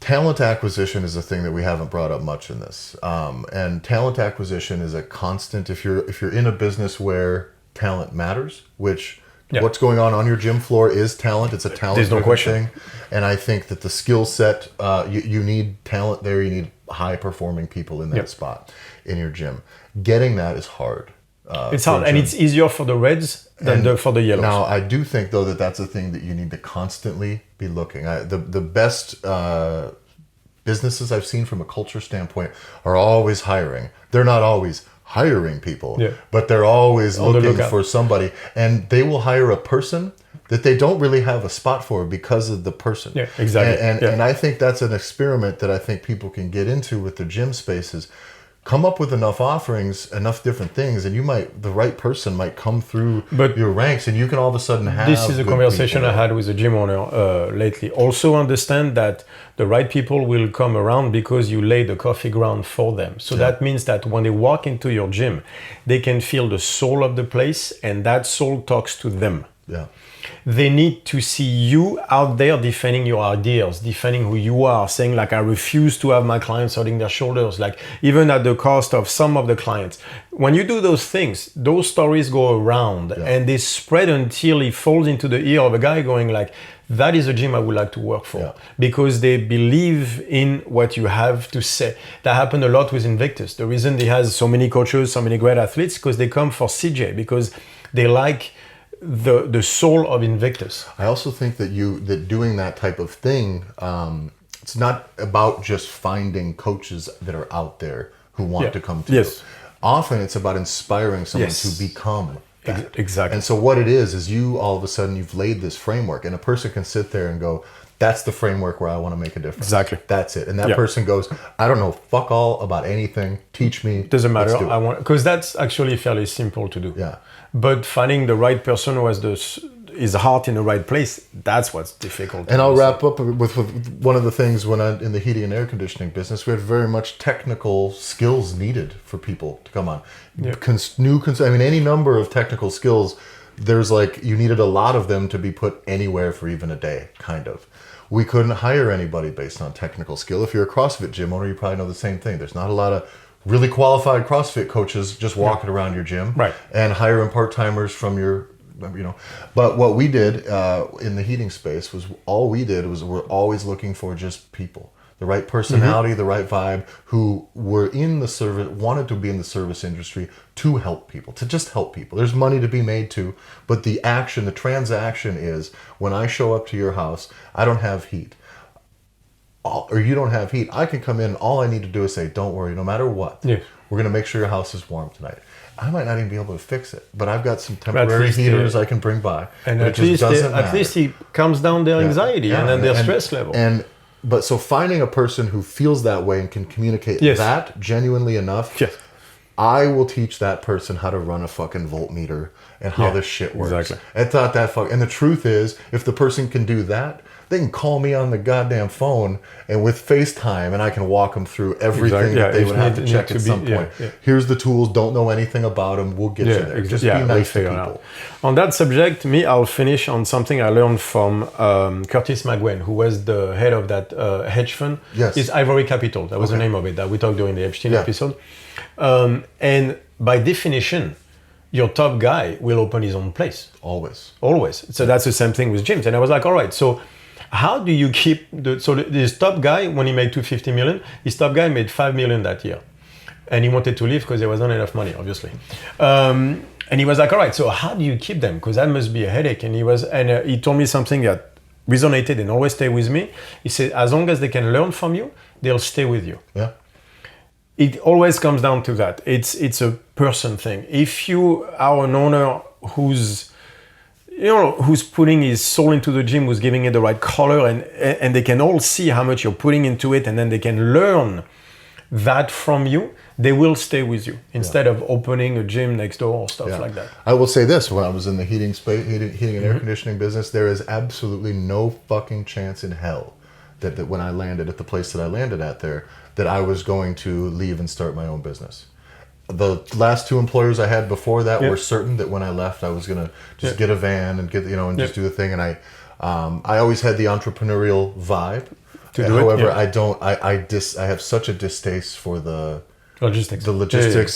Talent acquisition is a thing that we haven't brought up much in this, and talent acquisition is a constant. If you're in a business where talent matters, which what's going on your gym floor is talent. It's a talent thing, and I think that the skill set you need talent there. You need high performing people in that spot in your gym. Getting that is hard. It's hard, and it's easier for the reds than for the yellows. Now, I do think, though, that that's a thing that you need to constantly be looking. The best businesses I've seen from a culture standpoint are always hiring. They're not always hiring people, but they're always looking for somebody. And they will hire a person that they don't really have a spot for because of the person. Yeah, exactly. And I think that's an experiment that I think people can get into with their gym spaces. Come up with enough offerings, enough different things, and the right person might come through your ranks, and you can all of a sudden have. This is a conversation I had with a gym owner lately. Also understand that the right people will come around because you lay the coffee ground for them. So that means that when they walk into your gym, they can feel the soul of the place, and that soul talks to them. Yeah. They need to see you out there defending your ideas, defending who you are, saying like, I refuse to have my clients holding their shoulders, like even at the cost of some of the clients. When you do those things, those stories go around and they spread until it falls into the ear of a guy going like, that is a gym I would like to work for because they believe in what you have to say. That happened a lot with Invictus. The reason he has so many coaches, so many great athletes, because they come for CJ, because they like the soul of Invictus. I also think that doing that type of thing, it's not about just finding coaches that are out there who want to come to you. Often it's about inspiring someone to become that. Exactly. And so what it is you all of a sudden you've laid this framework, and a person can sit there and go, that's the framework where I want to make a difference. Exactly. That's it. And that person goes, I don't know fuck all about anything. Teach me. Doesn't matter. Because that's actually fairly simple to do. Yeah. But finding the right person who has his heart in the right place, that's what's difficult. And I'll wrap up with one of the things when I'm in the heating and air conditioning business, we had very much technical skills needed for people to come on. Any number of technical skills, there's you needed a lot of them to be put anywhere for even a day, kind of. We couldn't hire anybody based on technical skill. If you're a CrossFit gym owner, you probably know the same thing. There's not a lot of really qualified CrossFit coaches just walking around your gym and hiring part-timers from your, But what we did in the heating space was we're always looking for just people. The right personality, the right vibe, who were in the service, wanted to be in the service industry to help people, to just help people. There's money to be made too, but the transaction is when I show up to your house, I don't have heat. Or you don't have heat, I can come in, all I need to do is say, don't worry, no matter what, we're going to make sure your house is warm tonight. I might not even be able to fix it, but I've got some temporary heaters I can bring by. And at least he calms down their anxiety and then their stress level. But so finding a person who feels that way and can communicate that genuinely enough, I will teach that person how to run a fucking voltmeter and how this shit works. Exactly. And the truth is, if the person can do that, they can call me on the goddamn phone and with FaceTime, and I can walk them through everything that they would have to check at some point. Here's the tools, don't know anything about them, we'll get you there. Just be nice to people. On that subject, I'll finish on something I learned from Curtis McGwen, who was the head of that hedge fund. It's Ivory Capital, that was the name of it, that we talked during the Epstein episode. And by definition, your top guy will open his own place. Always. So that's the same thing with gyms. And I was like, all right, so how do you keep this top guy, when he made 250 million, his top guy made 5 million that year. And he wanted to leave because there wasn't enough money, obviously. And he was like, all right, so how do you keep them? Because that must be a headache. And he told me something that resonated and always stayed with me. He said, as long as they can learn from you, they'll stay with you. Yeah. It always comes down to that. It's a person thing. If you are an owner who's putting his soul into the gym, who's giving it the right color, and they can all see how much you're putting into it, and then they can learn that from you, they will stay with you instead of opening a gym next door or stuff like that. I will say this: when I was in the heating and air conditioning business, there is absolutely no fucking chance in hell that when I landed at the place that I landed at there, that I was going to leave and start my own business. The last 2 employers I had before that were certain that when I left, I was gonna just get a van and get just do the thing. And I always had the entrepreneurial vibe. However, I have such a distaste for the logistics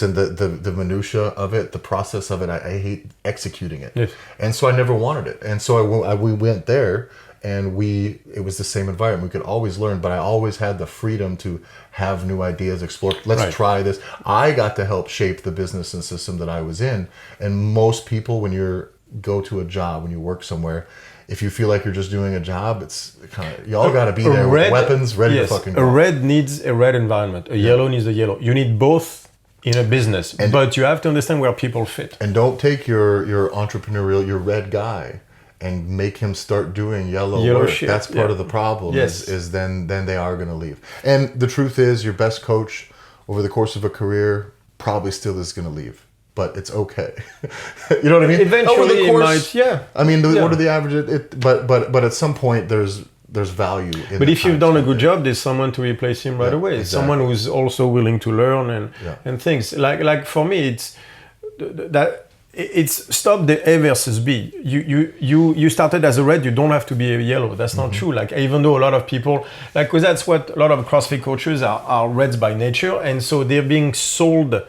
and the minutia of it, the process of it. I hate executing it, and so I never wanted it. And so we went there, and it was the same environment. We could always learn, but I always had the freedom to have new ideas, explore. Let's try this. I got to help shape the business and system that I was in. And most people, when you go to a job, when you work somewhere, if you feel like you're just doing a job, it's kind of, you all got to be there with weapons ready to fucking go. A red needs a red environment. A yellow needs a yellow. You need both in a business, but you have to understand where people fit. And don't take your entrepreneurial, your red guy, and make him start doing yellow work. Shit. That's part of the problem. Is then they are going to leave. And the truth is, your best coach over the course of a career probably still is going to leave. But it's okay. You know what I mean? Eventually, over the course, it might, I mean, what are the averages? But at some point, there's value in But if you've done a good job, there's someone to replace him right away. Exactly. Someone who's also willing to learn and things. Like for me, it's stop the A versus B. You started as a red, you don't have to be a yellow. That's not true. Like, even though a lot of people, like, because that's what a lot of CrossFit coaches are reds by nature, and so they're being sold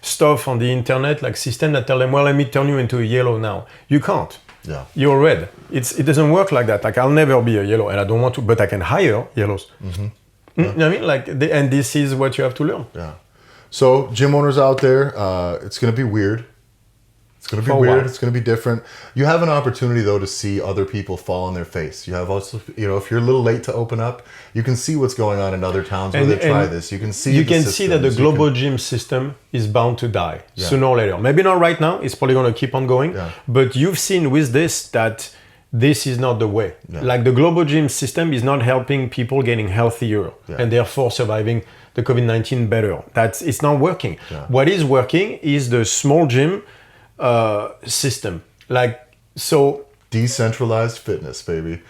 stuff on the internet, like system that tell them, well, let me turn you into a yellow now. You can't. Yeah. You're red. It doesn't work like that. Like, I'll never be a yellow, and I don't want to, but I can hire yellows. You know what I mean? Like, and this is what you have to learn. Yeah. So, gym owners out there, it's going to be weird. It's going to be weird. It's going to be different. You have an opportunity, though, to see other people fall on their face. You have also, if you're a little late to open up, you can see what's going on in other towns where they try this. You can see that the global gym system is bound to die sooner or later. Maybe not right now. It's probably going to keep on going. Yeah. But you've seen with this that this is not the way. Yeah. Like, the global gym system is not helping people getting healthier and therefore surviving the COVID-19 better. It's not working. Yeah. What is working is the small gym system, like, so decentralized fitness, baby.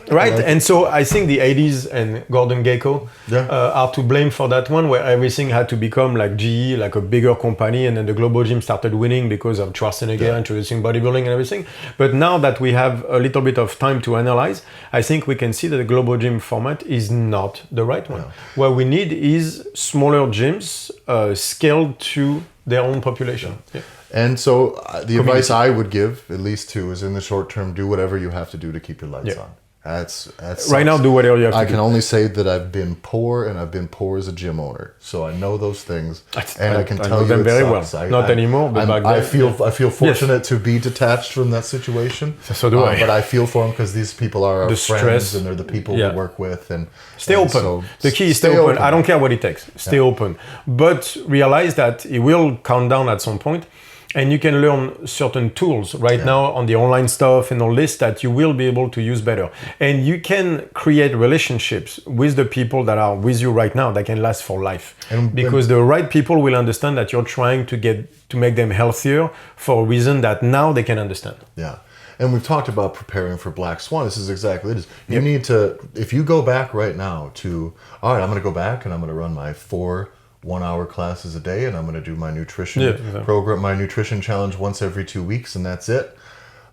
Right? And so I think the 80s and Gordon Gekko are to blame for that one, where everything had to become like GE, like a bigger company, and then the global gym started winning because of Schwarzenegger introducing bodybuilding and everything. But now that we have a little bit of time to analyze, I think we can see that the global gym format is not the right one. What we need is smaller gyms scaled to their own population. Yeah. And so the advice I would give, at least to, is in the short term, do whatever you have to do to keep your lights on. That's right now, do whatever you have to do. I can only say that I've been poor, and I've been poor as a gym owner. So I know those things, and I can tell you them very well. Not anymore, but back then. I feel fortunate to be detached from that situation. So do I. But I feel for them because these people are our friends, and they're the people we work with. And stay open. So the key is stay open. I don't care what it takes. Stay open. But realize that it will count down at some point. And you can learn certain tools right now on the online stuff and all this that you will be able to use better. And you can create relationships with the people that are with you right now that can last for life. Because the right people will understand that you're trying to make them healthier for a reason that now they can understand. Yeah. And we've talked about preparing for Black Swan. This is exactly it. You need to, if you go back right now to, all right, I'm going to go back and I'm going to run my 4 1-hour classes a day, and I'm going to do my nutrition program, my nutrition challenge once every 2 weeks, and that's it.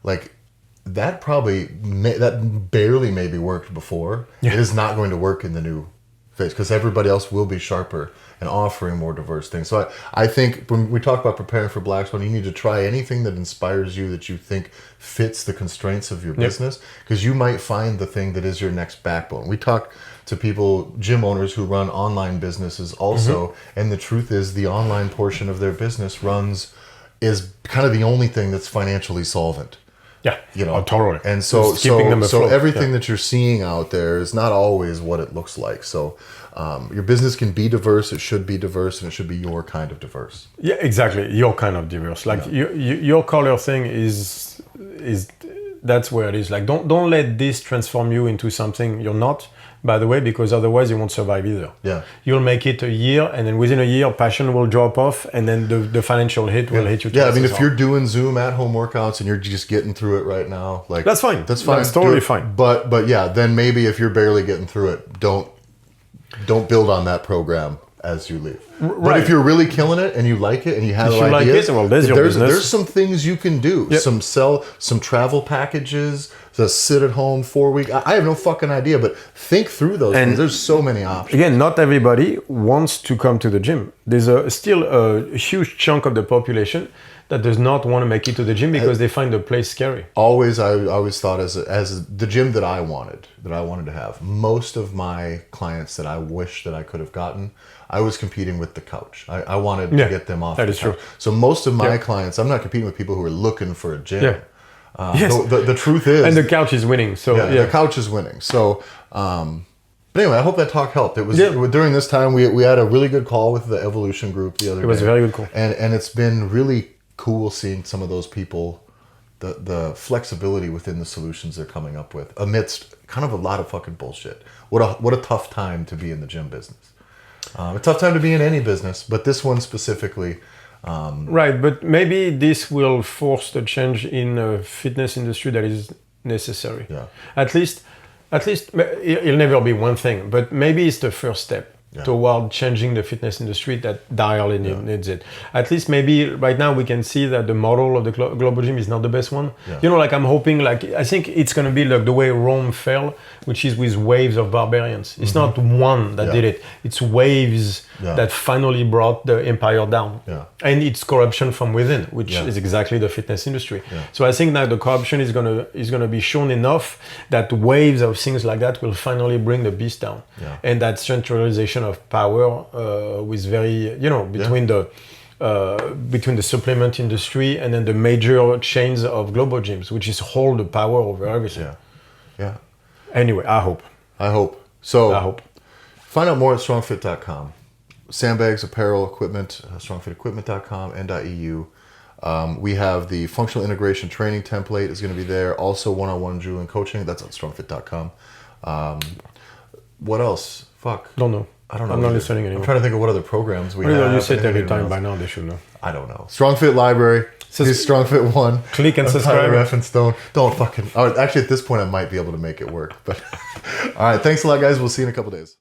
Like, that barely maybe worked before. It is not going to work in the new phase because everybody else will be sharper and offering more diverse things. So I think when we talk about preparing for Black Swan, you need to try anything that inspires you, that you think fits the constraints of your business, because you might find the thing that is your next backbone. We talk to people, gym owners who run online businesses also, and the truth is the online portion of their business is kind of the only thing that's financially solvent. Yeah, totally. And so everything that you're seeing out there is not always what it looks like. So your business can be diverse, it should be diverse, and it should be your kind of diverse. Yeah, exactly, your kind of diverse. Like your color thing is That's where it is. Like, don't let this transform you into something you're not, by the way, because otherwise you won't survive either. Yeah. You'll make it a year, and then within a year, passion will drop off, and then the financial hit will hit you. Yeah, I mean, if you're doing Zoom at-home workouts and you're just getting through it right now, like that's fine. That's fine. That's totally fine. But yeah, then maybe if you're barely getting through it, don't build on that program as you leave. Right. But if you're really killing it and you like it and you have ideas, like it, well, there's some things you can do. Yep. Some travel packages, just sit at home 4 weeks. I have no fucking idea, but think through those things. There's so many options. Again, not everybody wants to come to the gym. There's still a huge chunk of the population that does not want to make it to the gym because they find the place scary. I always thought as the gym that I wanted to have. Most of my clients that I wish that I could have gotten, I was competing with the couch. I wanted to get them off the couch. That is true. So most of my clients, I'm not competing with people who are looking for a gym. Yeah. Yes. The truth is, and the couch is winning. So the couch is winning. So, but anyway, I hope that talk helped. It was during this time we had a really good call with the Evolution group the other day. It was a very good call, and it's been really cool seeing some of those people, the flexibility within the solutions they're coming up with amidst kind of a lot of fucking bullshit. What a tough time to be in the gym business. A tough time to be in any business, but this one specifically. Right, but maybe this will force the change in the fitness industry that is necessary. Yeah. At least it'll never be one thing, but maybe it's the first step toward changing the fitness industry that direly needs it. At least maybe right now we can see that the model of the global gym is not the best one. Yeah. You know, like I'm hoping, I think it's going to be like the way Rome fell, which is with waves of barbarians. It's not one that did it. It's waves that finally brought the empire down. Yeah. And it's corruption from within, which is exactly the fitness industry. Yeah. So I think that the corruption is gonna be shown enough that waves of things like that will finally bring the beast down. Yeah. And that centralization of power with very, between the supplement industry and then the major chains of global gyms, which is hold the power over everything. Yeah. Yeah. Anyway, I hope. So find out more at strongfit.com. Sandbags, apparel, equipment, strongfitequipment.com and .eu. We have the functional integration training template is going to be there. Also one-on-one Julien coaching. That's on strongfit.com. What else? Fuck. Don't know. I don't know. I'm not listening anymore. I'm trying to think of what other programs we have. You say it every time. By now they should know. I don't know. StrongFit Library. He's StrongFit 1. Click and subscribe. Ref and Stone. Don't fucking... Actually, at this point, I might be able to make it work. But all right. Thanks a lot, guys. We'll see you in a couple days.